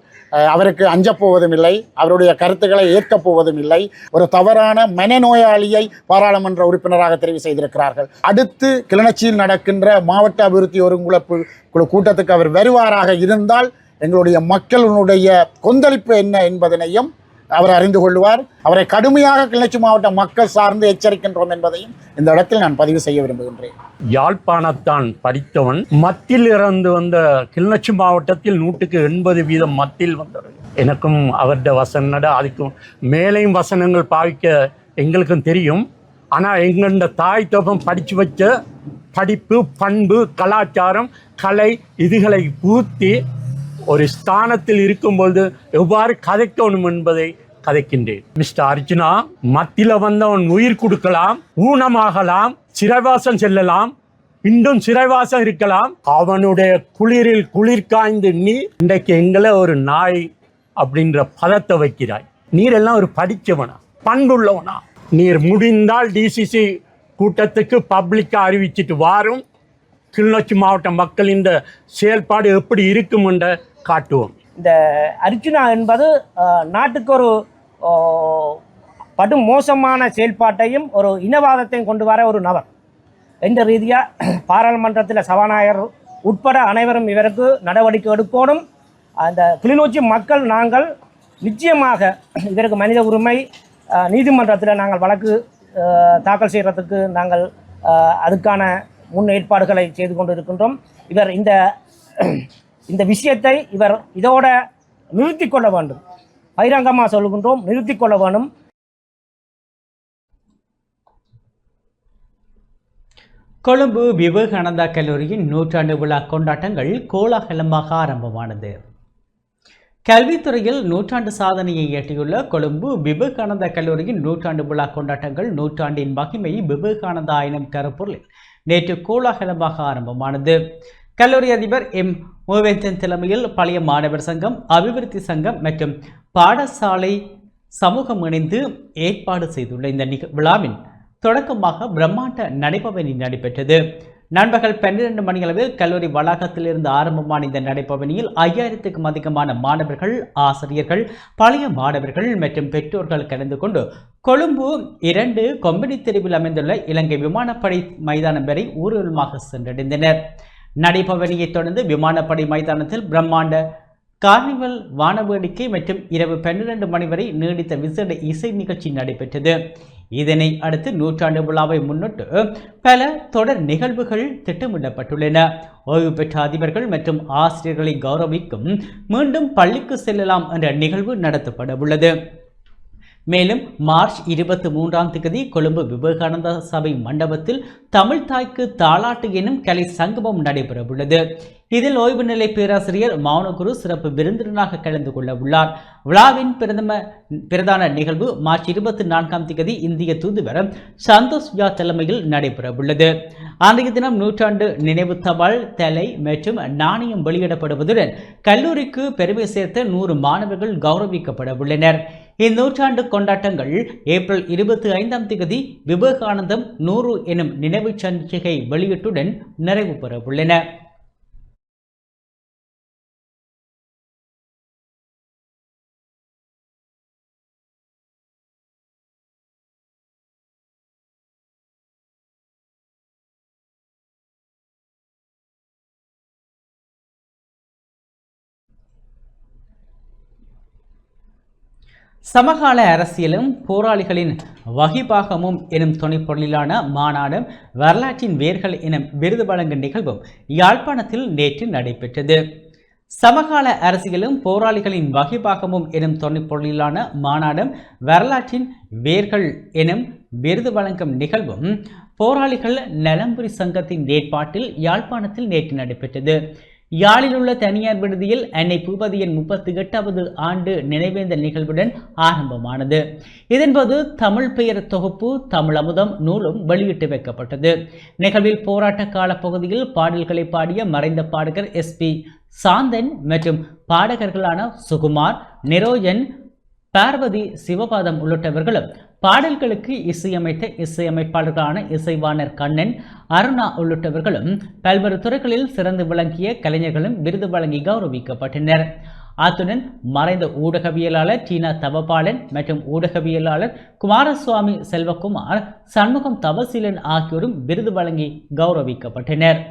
அவருக்கு அஞ்சப்போவதும் இல்லை, அவருடைய கருத்துக்களை ஏற்கப் போவதும் இல்லை. ஒரு தவறான மனநோயாளியை பாராளுமன்ற உறுப்பினராக தெரிவு செய்திருக்கிறார்கள். அடுத்து கிளிநொச்சியில் நடக்கின்ற மாவட்ட அபிவிருத்தி ஒருங்கிணைப்பு கூட்டத்துக்கு அவர் வருவாராக இருந்தால் எங்களுடைய மக்களுடைய கொந்தளிப்பு என்ன என்பதனையும் அவர் அறிந்து கொள்வார். அவரை கடுமையாக கிளிநொச்சி மாவட்ட மக்கள் சார்ந்து எச்சரிக்கின்றோம் என்பதையும் இந்த இடத்தில் நான் பதிவு செய்ய விரும்புகின்றேன். யாழ்ப்பாணத்தான் படித்தவன், மத்தில் இறந்து வந்த கிளிநொச்சி மாவட்டத்தில் 180% மத்தில் வந்தவர். எனக்கும் அவருடைய வசனட அதுக்கும் மேலையும் வசனங்கள் பாவிக்க எங்களுக்கும் தெரியும். ஆனால் எங்களோட தாய் தோப்பம் படித்து வச்ச படிப்பு, பண்பு, கலாச்சாரம், கலை இதுகளை பூர்த்தி ஒரு ஸ்தானத்தில் இருக்கும்போது எவ்வாறு கதைக்கணும் என்பதை கதைக்கின்றேன். மிஸ்டர் அர்ஜுனா, மத்தியில் வந்தவன் உயிர் கொடுக்கலாம், ஊனமாகலாம், சிறைவாசம் செல்லலாம், இன்னும் சிறைவாசம் இருக்கலாம். அவனுடைய குளிரில் குளிர் காய்ந்து நீ இன்றைக்கு எங்களை ஒரு நாய் அப்படின்ற பதத்தை வைக்கிறாய். நீரெல்லாம் ஒரு படித்தவனா, பண்புள்ளவனா? நீர் முடிந்தால் டிசிசி கூட்டத்துக்கு பப்ளிக்காக அறிவிச்சிட்டு வாரும். கிளிநொச்சி மாவட்ட மக்கள் இந்த செயல்பாடு எப்படி இருக்கும் என்ற காட்டுவோம். இந்த அர்ச்சுனா என்பது நாட்டுக்கு ஒரு படும் மோசமான செயல்பாட்டையும் ஒரு இனவாதத்தையும் கொண்டு வர ஒரு நபர். எந்த ரீதியாக பாராளுமன்றத்தில் சபாநாயகர் உட்பட அனைவரும் இவருக்கு நடவடிக்கை எடுக்கணும். அந்த கிளிநொச்சி மக்கள் நாங்கள் நிச்சயமாக இதற்கு மனித உரிமை நீதிமன்றத்தில் நாங்கள் வழக்கு தாக்கல் செய்கிறதுக்கு நாங்கள் அதுக்கான முன் ஏற்பாடுகளை செய்து கொண்டு இருக்கின்றோம். இவர் இந்த விஷயத்தை இவர் இதோட நிறுத்தி கொள்ள வேண்டும். பகிரங்கமாக சொல்லுகின்றோம், நிறுத்தி கொள்ள வேண்டும். கொழும்பு விவேகானந்தா கல்லூரியின் 100ஆண்டு விழா கொண்டாட்டங்கள் கோலாகலமாக ஆரம்பமானது. கல்வித்துறையில் 100ஆண்டு சாதனையை எட்டியுள்ள கொழும்பு விவேகானந்தா கல்லூரியின் 100ஆண்டு விழா கொண்டாட்டங்கள் 100ஆண்டின் மகிமை விவேகானந்தா எனும் கருப்பொருளில் நேற்று கோலாகலமாக ஆரம்பமானது. கல்லூரி அதிபர் எம் மூவேந்தன் தலைமையில் பழைய மாணவர் சங்கம், அபிவிருத்தி சங்கம் மற்றும் பாடசாலை சமூகம் இணைந்து ஏற்பாடு செய்துள்ள இந்த விழாவின் தொடக்கமாக பிரம்மாண்ட நடைபவனி நடைபெற்றது. நண்பகல் 12 மணியளவில் கல்லூரி வளாகத்திலிருந்து ஆரம்பமான இந்த நடைபவனியில் 5000க்கும் அதிகமான மாணவர்கள், ஆசிரியர்கள், பழைய மாணவர்கள் மற்றும் பெற்றோர்கள் கலந்து கொண்டு கொழும்பு 2 கொம்பனி தெருவில் அமைந்துள்ள இலங்கை விமானப்படை மைதானம் வரை ஊர்வலமாக சென்றடைந்தனர். நடைபவனியை தொடர்ந்து விமானப்படை மைதானத்தில் பிரம்மாண்ட கார்னிவல் வானவேடிக்கை மற்றும் இரவு 12 மணி வரை நீடித்த விசேட இசை நிகழ்ச்சி நடைபெற்றது. இதனை அடுத்து 100ஆண்டு விழாவை முன்னிட்டு பல தொடர் நிகழ்வுகள் திட்டமிடப்பட்டுள்ளன. ஓய்வு பெற்ற அதிபர்கள் மற்றும் ஆசிரியர்களை கௌரவிக்கும் மீண்டும் பள்ளிக்கு செல்லலாம் என்ற நிகழ்வு நடத்தப்பட உள்ளது. மேலும் மார்ச் 23ஆம் தேதி கொழும்பு விவேகானந்தா சபை மண்டபத்தில் தமிழ் தாய்க்கு தாலாட்டு எனும் கலை சங்கமம் நடைபெறவுள்ளது. இதில் ஓய்வு நிலை பேராசிரியர் மௌனகுரு சிறப்பு விருந்தினராக கலந்து கொள்ள உள்ளார். விழாவின் பிரதான நிகழ்வு மார்ச் 24ஆம் தேதி இந்திய தூதுவர் சந்தோஷ் யா தலைமையில் நடைபெறவுள்ளது. அன்றைய தினம் 100ஆண்டு நினைவு தபால் தலை மற்றும் நாணயம் வெளியிடப்படுவதுடன் கல்லூரிக்கு பெருமை சேர்த்த 100 மாணவர்கள் கௌரவிக்கப்பட உள்ளனர். இந்த100ஆண்டு கொண்டாட்டங்கள் ஏப்ரல் 25ஆம் தேதி விவேகானந்தம் 100 எனும் நினைவு சஞ்சிகை வெளியீட்டுடன் நிறைவு பெற உள்ளன. சமகால அரசியலும் போராளிகளின் வகிபாகமும் எனும் துணைப்பொருளிலான மாநாடும் வரலாற்றின் வேர்கள் எனும் விருது வழங்கும் நிகழ்வும் யாழ்ப்பாணத்தில் நேற்று நடைபெற்றது. சமகால அரசியலும் போராளிகளின் வகிபாகமும் எனும் துணைப்பொருளிலான மாநாடும் வரலாற்றின் வேர்கள் எனும் விருது வழங்கும் நிகழ்வும் போராளிகள் நலம்புரி சங்கத்தின் ஏற்பாட்டில் யாழ்ப்பாணத்தில் நேற்று நடைபெற்றது. யாழில் உள்ள தனியார் விடுதியில் அன்னை பூபதியின் 38வது ஆண்டு நினைவேந்தல் நிகழ்வுடன் ஆரம்பமானது. இதன்போது தமிழ் பெயர் தொகுப்பு தமிழ் அமுதம் நூலும் வெளியிட்டு வைக்கப்பட்டது. நிகழ்வில் போராட்ட கால பகுதியில் பாடல்களை பாடிய மறைந்த பாடகர் SP சாந்தன் மற்றும் பாடகர்களான சுகுமார், நிரோஜன், பார்வதி, சிவபாதம் உள்ளிட்டவர்களும் பாடல்களுக்கு இசையமைத்த இசையமைப்பாளர்களான இசைவாணர் கண்ணன், அருணா உள்ளிட்டவர்களும் பல்வேறு துறைகளில் சிறந்து விளங்கிய கலைஞர்களும் விருது வழங்கி கௌரவிக்கப்பட்டனர். அத்துடன் மறைந்த ஊடகவியலாளர் டீனா தவபாலன் மற்றும் ஊடகவியலாளர் குமாரசுவாமி செல்வகுமார், சண்முகம் தவசீலன் ஆகியோரும் விருது வழங்கி கௌரவிக்கப்பட்டனர்.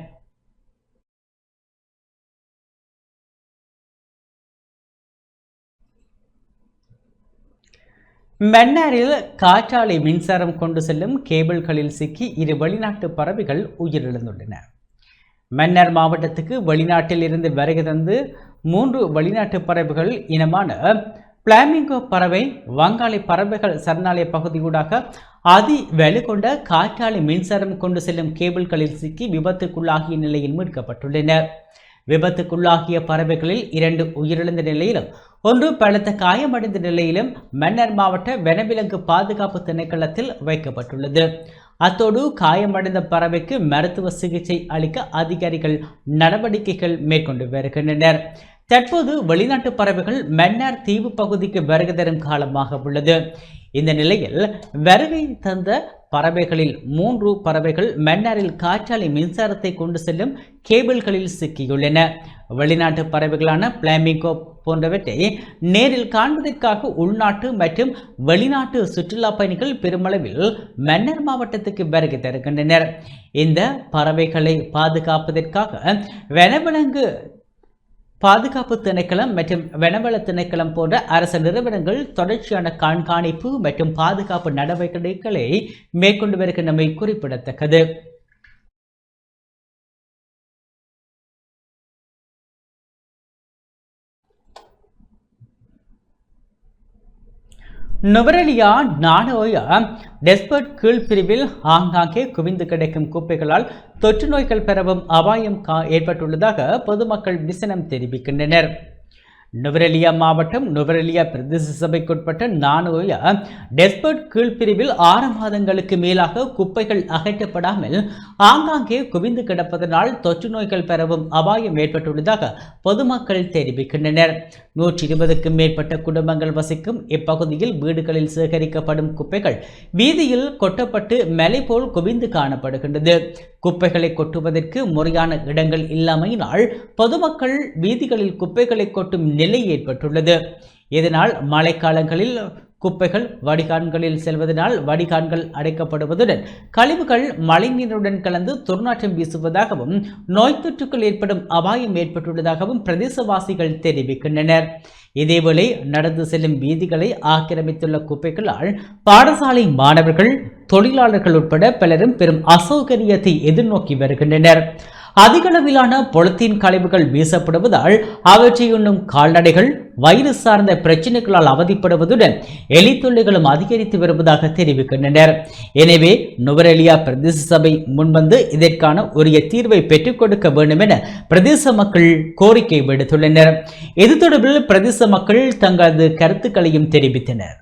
மன்னாரில் காற்றாலை மின்சாரம் கொண்டு செல்லும் கேபிள்களில் சிக்கி 2 வெளிநாட்டு பறவைகள் உயிரிழந்துள்ளன. மன்னார் மாவட்டத்துக்கு வெளிநாட்டில் இருந்து வருகை தந்து 3 வெளிநாட்டு பறவைகள் இனமான பிளாமிங்கோ பறவை, வங்காளி பறவைகள் சரணாலய பகுதியூடாக அதி வலு கொண்ட காற்றாலை மின்சாரம் கொண்டு செல்லும் கேபிள்களில் சிக்கி விபத்துக்குள்ளாகிய நிலையில் மீட்கப்பட்டுள்ளன. விபத்துக்குள்ளாகிய பறவைகளில் 2 உயிரிழந்த நிலையிலும் 1 பலத்த காயமடைந்த நிலையிலும் மன்னார் மாவட்ட வனவிலங்கு பாதுகாப்பு திணைக்களத்தில் வைக்கப்பட்டுள்ளது. அத்தோடு காயமடைந்த பறவைக்கு மருத்துவ சிகிச்சை அளிக்க அதிகாரிகள் நடவடிக்கைகள் மேற்கொண்டு வருகின்றனர். தற்போது வெளிநாட்டு பறவைகள் மன்னார் தீவு பகுதிக்கு வருகை தரும் காலமாக உள்ளது. இந்த நிலையில் வருகை தந்த பறவைகளில் 3 பறவைகள் மன்னாரில் காற்றாலை மின்சாரத்தை கொண்டு செல்லும் கேபிள்களில் சிக்கியுள்ளன. வெளிநாட்டு பறவைகளான பிளாமிங்கோ போன்றவற்றை நேரில் காண்பதற்காக உள்நாட்டு மற்றும் வெளிநாட்டு சுற்றுலா பயணிகள் பெருமளவில் மன்னார் மாவட்டத்துக்கு வருகை தருகின்றனர். இந்த பறவைகளை பாதுகாப்பதற்காக வனவிலங்கு பாதுகாப்பு திணைக்களம் மற்றும் வனவள திணைக்களம் போன்ற அரசு நிறுவனங்கள் தொடர்ச்சியான கண்காணிப்பு மற்றும் பாதுகாப்பு நடவடிக்கைகளை மேற்கொண்டு வருகின்றமை குறிப்பிடத்தக்கது. நுவரெலியா நானோயா டெஸ்பர்ட் கீழ்பிரிவில் ஆங்காங்கே குவிந்து கிடைக்கும் குப்பைகளால் தொற்று நோய்கள் பெறவும் அபாயம் ஏற்பட்டுள்ளதாக பொதுமக்கள் விசனம் தெரிவிக்கின்றனர். நுவரெலியா மாவட்டம் நுவரெலியா பிரதேச சபைக்குட்பட்ட நானோயா டெஸ்பர்ட் கீழ்பிரிவில் 6 மாதங்களுக்கு மேலாக குப்பைகள் அகற்றப்படாமல் ஆங்காங்கே குவிந்து கிடப்பதனால் தொற்று நோய்கள் பெறவும் அபாயம் ஏற்பட்டுள்ளதாக பொதுமக்கள் தெரிவிக்கின்றனர். 120க்கும் மேற்பட்ட குடும்பங்கள் வசிக்கும் இப்பகுதியில் வீடுகளில் சேகரிக்கப்படும் குப்பைகள் வீதியில் கொட்டப்பட்டு மலை போல் குவிந்து காணப்படுகின்றது. குப்பைகளை கொட்டுவதற்கு முறையான இடங்கள் இல்லாமையினால் பொதுமக்கள் வீதிகளில் குப்பைகளை கொட்டும் நிலை ஏற்பட்டுள்ளது. இதனால் மழைக்காலங்களில் குப்பைகள் வடிகான்களில் செல்வதனால் வடிகான்கள் அடைக்கப்படுவதுடன் கழிவுகள் மழைநீருடன் கலந்து துர்நாற்றம் வீசுவதாகவும் நோய் தொற்றுக்கள் ஏற்படும் அபாயம் ஏற்பட்டுள்ளதாகவும் பிரதேசவாசிகள் தெரிவிக்கின்றனர். இதேவேளை நடந்து செல்லும் வீதிகளை ஆக்கிரமித்துள்ள குப்பைகளால் பாடசாலை மாணவர்கள் தொழிலாளர்கள் உட்பட பலரும் பெரும் அசௌகரியத்தை எதிர்நோக்கி வருகின்றனர். அதிகளவிலான பொலித்தீன் கழிவுகள் வீசப்படுவதால் அவற்றை உண்ணும் கால்நடைகள் வயிறு சார்ந்த பிரச்சினைகளால் அவதிப்படுவதுடன் எலி தொல்லைகளும் அதிகரித்து வருவதாக தெரிவிக்கின்றனர். எனவே நுவரெலியா பிரதேச சபை முன்வந்து இதற்கான உரிய தீர்வை பெற்றுக் கொடுக்க வேண்டும் என பிரதேச மக்கள் கோரிக்கை விடுத்துள்ளனர். இது தொடர்பில் பிரதேச மக்கள் தங்களது கருத்துக்களையும் தெரிவித்தனர்.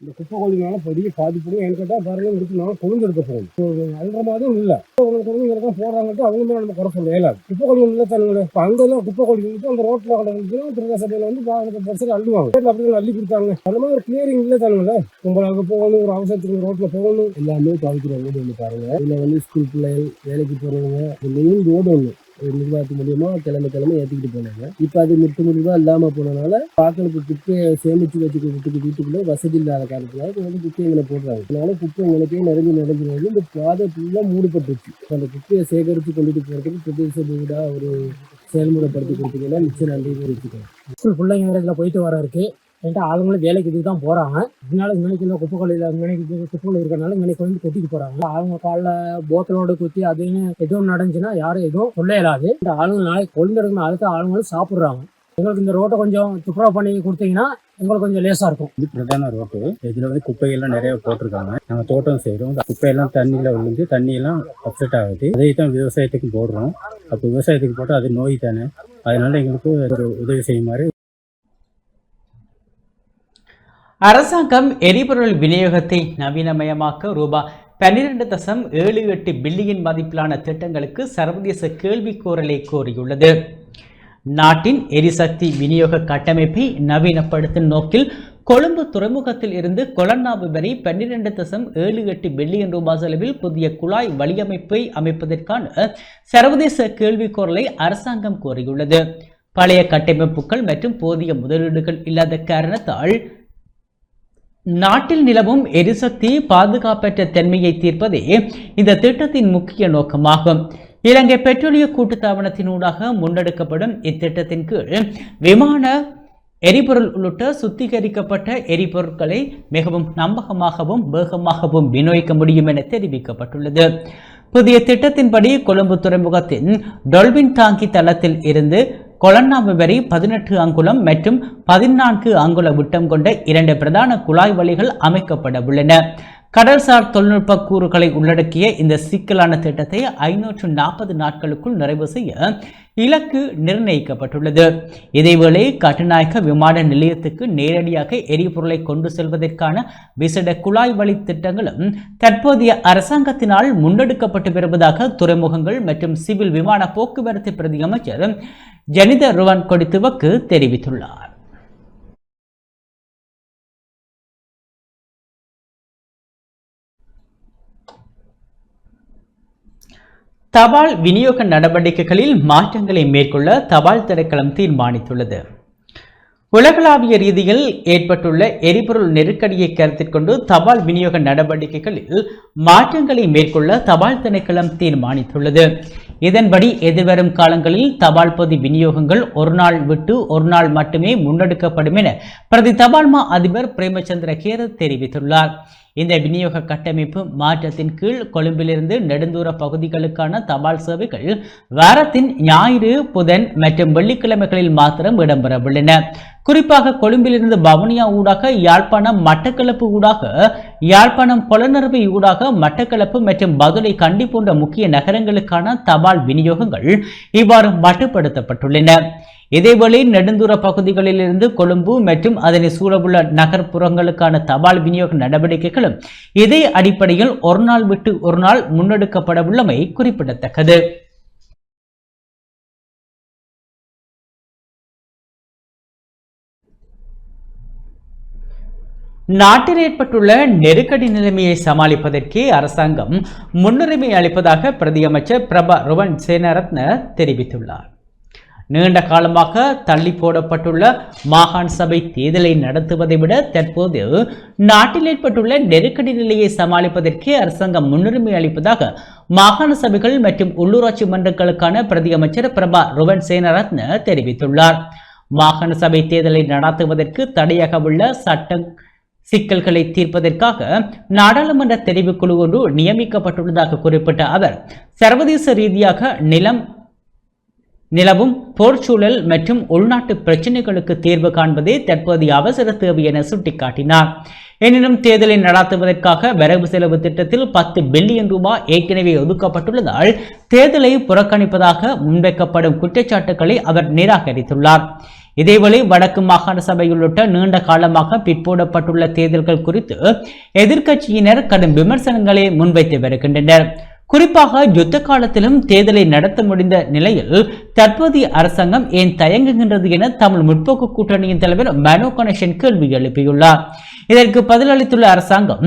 இந்த குப்பை கொள்ளினால பெரிய பாதிப்பு எனக்கு கேட்டால் பாருங்க எடுத்துனாலும் கொழுந்து எடுக்க போகும் அல்ற மாதிரியும் இல்லை கொழுந்துங்கிறதான் போடுறாங்கட்டு அவங்க மேலே நம்ம குறை சொல்ல இயலாது. குப்பை கொள்ளி இல்லை தன்னுடைய இப்போ அங்கெல்லாம் குப்பை கொள்ளி வந்துட்டு அந்த ரோட்டில் கிடந்துச்சுன்னா பிரதேச சபையில் வந்து பரிசு அள்ளுவாங்க அப்படி அள்ளி கொடுத்தாங்க. அந்த மாதிரி ஒரு கிளியரிங் இல்லை தானுங்களே. உங்களுக்கு போகணும் ஒரு அவசரத்துக்கு ரோட்டில் போகணும் எல்லாமே பாதிக்கிற ரோடு ஒன்று பாருங்க. இதில் வந்து ஸ்கூல் பிள்ளைகள் வேலைக்கு போகிறவங்க மெயின் ரோடு ஒன்று நிர்வாகத்து மூலியமா கிழமை ஏற்றிக்கிட்டு போனாங்க. இப்போ அது முடிவா இல்லாமல் போனதுனால பாக்களுக்கு குப்பையை சேமித்து வச்சுக்கிறதுக்கு வீட்டுக்குள்ளே வசதி இல்லாத காரணத்தினால வந்து குப்பை எங்களை போடுறாங்க. அதனால குப்பை எங்களுக்கே நிறைஞ்சு இந்த பாதை ஃபுல்லாக மூடப்பட்டுச்சு. அந்த குப்பையை சேகரித்து கொண்டுட்டு போகிறதுக்கு பிரதேச வீடாக ஒரு செயல்முறைப்படுத்தி கொடுத்தீங்கன்னா நிச்சயம் நன்றி தெரிவிச்சுக்கோங்க. ஸ்கூல் பிள்ளைங்க இதில் போயிட்டு வர இருக்கு. என்கிட்ட ஆளுங்களும் வேலைக்கு இதுக்கு தான் போகிறாங்க. இதனால இங்கனைக்குள்ள குப்பைக்கொள்ளையில் குப்பைகள் இருக்கிறனால இங்கனைக்கு வந்து கொட்டிட்டு போகிறாங்க. அவங்க காலில் போத்தலோடு குத்தி அதுன்னு எதுவும் நடந்துச்சுன்னா யாரும் எதுவும் சொல்ல இயலாது. இந்த ஆளுங்க நாளைக்கு கொழுந்துருக்குன்னு அடுத்த ஆளுங்களும் சாப்பிட்றாங்க. எங்களுக்கு இந்த ரோட்டை கொஞ்சம் துப்புரவு பண்ணி கொடுத்தீங்கன்னா எங்களுக்கு கொஞ்சம் லேசாக இருக்கும். இது பிரதான ரோட்டு. இதில் வந்து குப்பைகள்லாம் நிறைய போட்டிருக்காங்க. நாங்கள் தோட்டம் செய்கிறோம். இந்த குப்பையெல்லாம் தண்ணியில் விழுந்து தண்ணியெல்லாம் அப்செட் ஆகுது. அதை தான் விவசாயத்துக்கு போடுறோம். அப்போ விவசாயத்துக்கு போட்டால் அது நோய் தானே. அதனால எங்களுக்கு ஒரு உதவி செய்யுமாறு அரசாங்கம் எரிபொருள் விநியோகத்தை நவீனமயமாக்க ரூபாய் 12.78 பில்லியன் மதிப்பிலான திட்டங்களுக்கு சர்வதேச கேள்விக்கோரலை கோரியுள்ளது. நாட்டின் எரிசக்தி விநியோக கட்டமைப்பை நவீனப்படுத்தும் நோக்கில் கொழும்பு துறைமுகத்தில் இருந்து கொலன்னாவு வரை 12.78 பில்லியன் ரூபாய் செலவில் புதிய குழாய் வழியமைப்பை அமைப்பதற்கான சர்வதேச கேள்விக்கோரலை அரசாங்கம் கோரியுள்ளது. பழைய கட்டமைப்புகள் மற்றும் போதிய முதலீடுகள் இல்லாத காரணத்தால் நாட்டில் நிலவும் எரிசக்தி பாதுகாப்பற்ற தன்மையை தீர்ப்பதே இந்த திட்டத்தின் முக்கிய நோக்கமாகும். இலங்கை பெட்ரோலிய கூட்டுத்தாபனத்தினூடாக முன்னெடுக்கப்படும் இத்திட்டத்தின் கீழ் விமான எரிபொருள் உள்ளிட்ட சுத்திகரிக்கப்பட்ட எரிபொருட்களை மிகவும் நம்பகமாகவும் வேகமாகவும் விநியோகிக்க முடியும் என தெரிவிக்கப்பட்டுள்ளது. புதிய திட்டத்தின்படி கொழும்பு துறைமுகத்தின் டொல்பின் தாங்கி தளத்தில் இருந்து கொலன்னாவு வரை 18 அங்குலம் மற்றும் 14 அங்குல விட்டம் கொண்ட 2 பிரதான குழாய் வழிகள் அமைக்கப்பட உள்ளன. கடல்சார் தொழில்நுட்ப கூறுகளை உள்ளடக்கிய இந்த சிக்கலான திட்டத்தை 540 நாட்களுக்குள் நிறைவு செய்ய இலக்கு நிர்ணயிக்கப்பட்டுள்ளது. இதேவேளை கட்டுநாயக்க விமான நிலையத்துக்கு நேரடியாக எரிபொருளை கொண்டு செல்வதற்கான விசேட குழாய் வழி திட்டங்களும் தற்போதைய அரசாங்கத்தினால் முன்னெடுக்கப்பட்டு வருவதாக துறைமுகங்கள் மற்றும் சிவில் விமான போக்குவரத்து பிரதி அமைச்சர் ஜனித ருவன் கொடித்துவக்கு தெரிவித்துள்ளார். தபால் விநியோக நடவடிக்கைகளில் மாற்றங்களை மேற்கொள்ள தபால் திணைக்களம் தீர்மானித்துள்ளது. உலகளாவிய ரீதியில் ஏற்பட்டுள்ள எரிபொருள் நெருக்கடியை கருத்தில் கொண்டு தபால் விநியோக நடவடிக்கைகளில் மாற்றங்களை மேற்கொள்ள தபால் திணைக்களம் தீர்மானித்துள்ளது. இதன்படி எதிர்வரும் காலங்களில் தபால் பொதி விநியோகங்கள் ஒரு நாள் விட்டு ஒரு நாள் மட்டுமே முன்னெடுக்கப்படும் என பிரதி தபால்மா அதிபர் பிரேமச்சந்திர கேர தெரிவித்துள்ளார். இந்த விநியோக கட்டமைப்பு மாற்றத்தின் கீழ் கொழும்பிலிருந்து நெடுந்தூர பகுதிகளுக்கான தபால் சேவைகள் வாரத்தின் ஞாயிறு, புதன் மற்றும் வெள்ளிக்கிழமைகளில் மாத்திரம் இடம்பெறவுள்ளன. குறிப்பாக கொழும்பிலிருந்து வவுனியா ஊடாக யாழ்ப்பாணம், மட்டக்களப்பு ஊடாக யாழ்ப்பாணம், பொலனறுவை ஊடாக மட்டக்களப்பு மற்றும் பதுளை, கண்டி போன்ற முக்கிய நகரங்களுக்கான தபால் விநியோகங்கள் இவ்வாறு மட்டுப்படுத்தப்பட்டுள்ளன. இதேவேளை நெடுந்தூர பகுதிகளில் இருந்து கொழும்பு மற்றும் அதனை சூழவுள்ள நகர்ப்புறங்களுக்கான தபால் விநியோக நடவடிக்கைகளும் இதே அடிப்படையில் ஒரு நாள் விட்டு ஒரு நாள் முன்னெடுக்கப்பட உள்ளமை குறிப்பிடத்தக்கது. நாட்டில் ஏற்பட்டுள்ள நெருக்கடி நிலைமையை சமாளிப்பதற்கே அரசாங்கம் முன்னுரிமை அளிப்பதாக பிரதியமைச்சர் பிரபா ருவன் சேனாரத்ன தெரிவித்துள்ளார். நீண்ட காலமாக தள்ளி போடப்பட்டுள்ள மாகாண சபை தேர்தலை நடத்துவதை விட தற்போது நாட்டில் ஏற்பட்டுள்ள நெருக்கடி நிலையை சமாளிப்பதற்கே அரசாங்கம் முன்னுரிமை அளிப்பதாக மாகாண சபைகள் மற்றும் உள்ளூராட்சி மன்றங்களுக்கான பிரதியமைச்சர் பிரபா ருவன் சேனாரத்ன தெரிவித்துள்ளார். மாகாண சபை தேர்தலை நடத்துவதற்கு தடையாக உள்ள சட்ட சிக்கல்களை தீர்ப்பதற்காக நாடாளுமன்ற தெரிவுக்குழு ஒன்று நியமிக்கப்பட்டுள்ளதாக குறிப்பிட்ட அவர், சர்வதேச ரீதியாக நிலவும் போர்ச்சூழல் மற்றும் உள்நாட்டு பிரச்சினைகளுக்கு தீர்வு காண்பதே தற்போதைய அவசர தேவை என சுட்டிக்காட்டினார். எனினும் தேர்தலை நடத்துவதற்காக வரவு செலவு திட்டத்தில் 10 பில்லியன் ரூபாய் ஏற்கனவே ஒதுக்கப்பட்டுள்ளதால் தேர்தலை புறக்கணிப்பதாக முன்வைக்கப்படும் குற்றச்சாட்டுகளை அவர் நிராகரித்துள்ளார். இதேவேளை வடக்கு மாகாண சபை உள்ளிட்ட நீண்ட காலமாக பிற்போடப்பட்டுள்ள தேர்தல்கள் குறித்து எதிர்க்கட்சியினர் கடும் விமர்சனங்களை முன்வைத்து வருகின்றனர். குறிப்பாக யுத்த காலத்திலும் தேர்தலை நடத்த முடிந்த நிலையில் தற்போதைய அரசாங்கம் ஏன் தயங்குகின்றது என தமிழ் முற்போக்கு கூட்டணியின் தலைவர் மனோ கணேசன் கேள்வி எழுப்பியுள்ளார். இதற்கு பதிலளித்துள்ள அரசாங்கம்,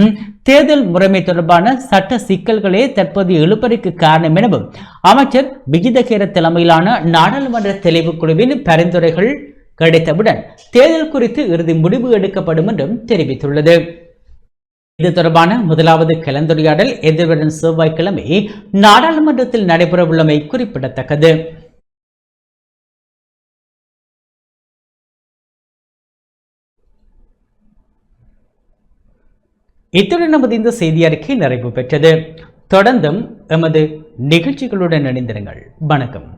தேர்தல் முறைமை தொடர்பான சட்ட சிக்கல்களே தற்போதைய இழுபறிக்கு காரணம் எனவும் அமைச்சர் விஜிதகேர தலைமையிலான நாடாளுமன்ற தெளிவுக்குழுவின் பரிந்துரைகள் கிடைத்தவுடன் தேர்தல் குறித்து இறுதி முடிவு எடுக்கப்படும் என்றும் தெரிவித்துள்ளது. இது தொடர்பான முதலாவது கலந்துரையாடல் எதிர்வரும் செவ்வாய்க்கிழமை நாடாளுமன்றத்தில் நடைபெறவுள்ளமை குறிப்பிடத்தக்கது. இத்துடன் நமது இந்த செய்தி அறிக்கை நிறைவு பெற்றது. தொடர்ந்தும் எமது நிகழ்ச்சிகளுடன் இணைந்திருங்கள். வணக்கம்.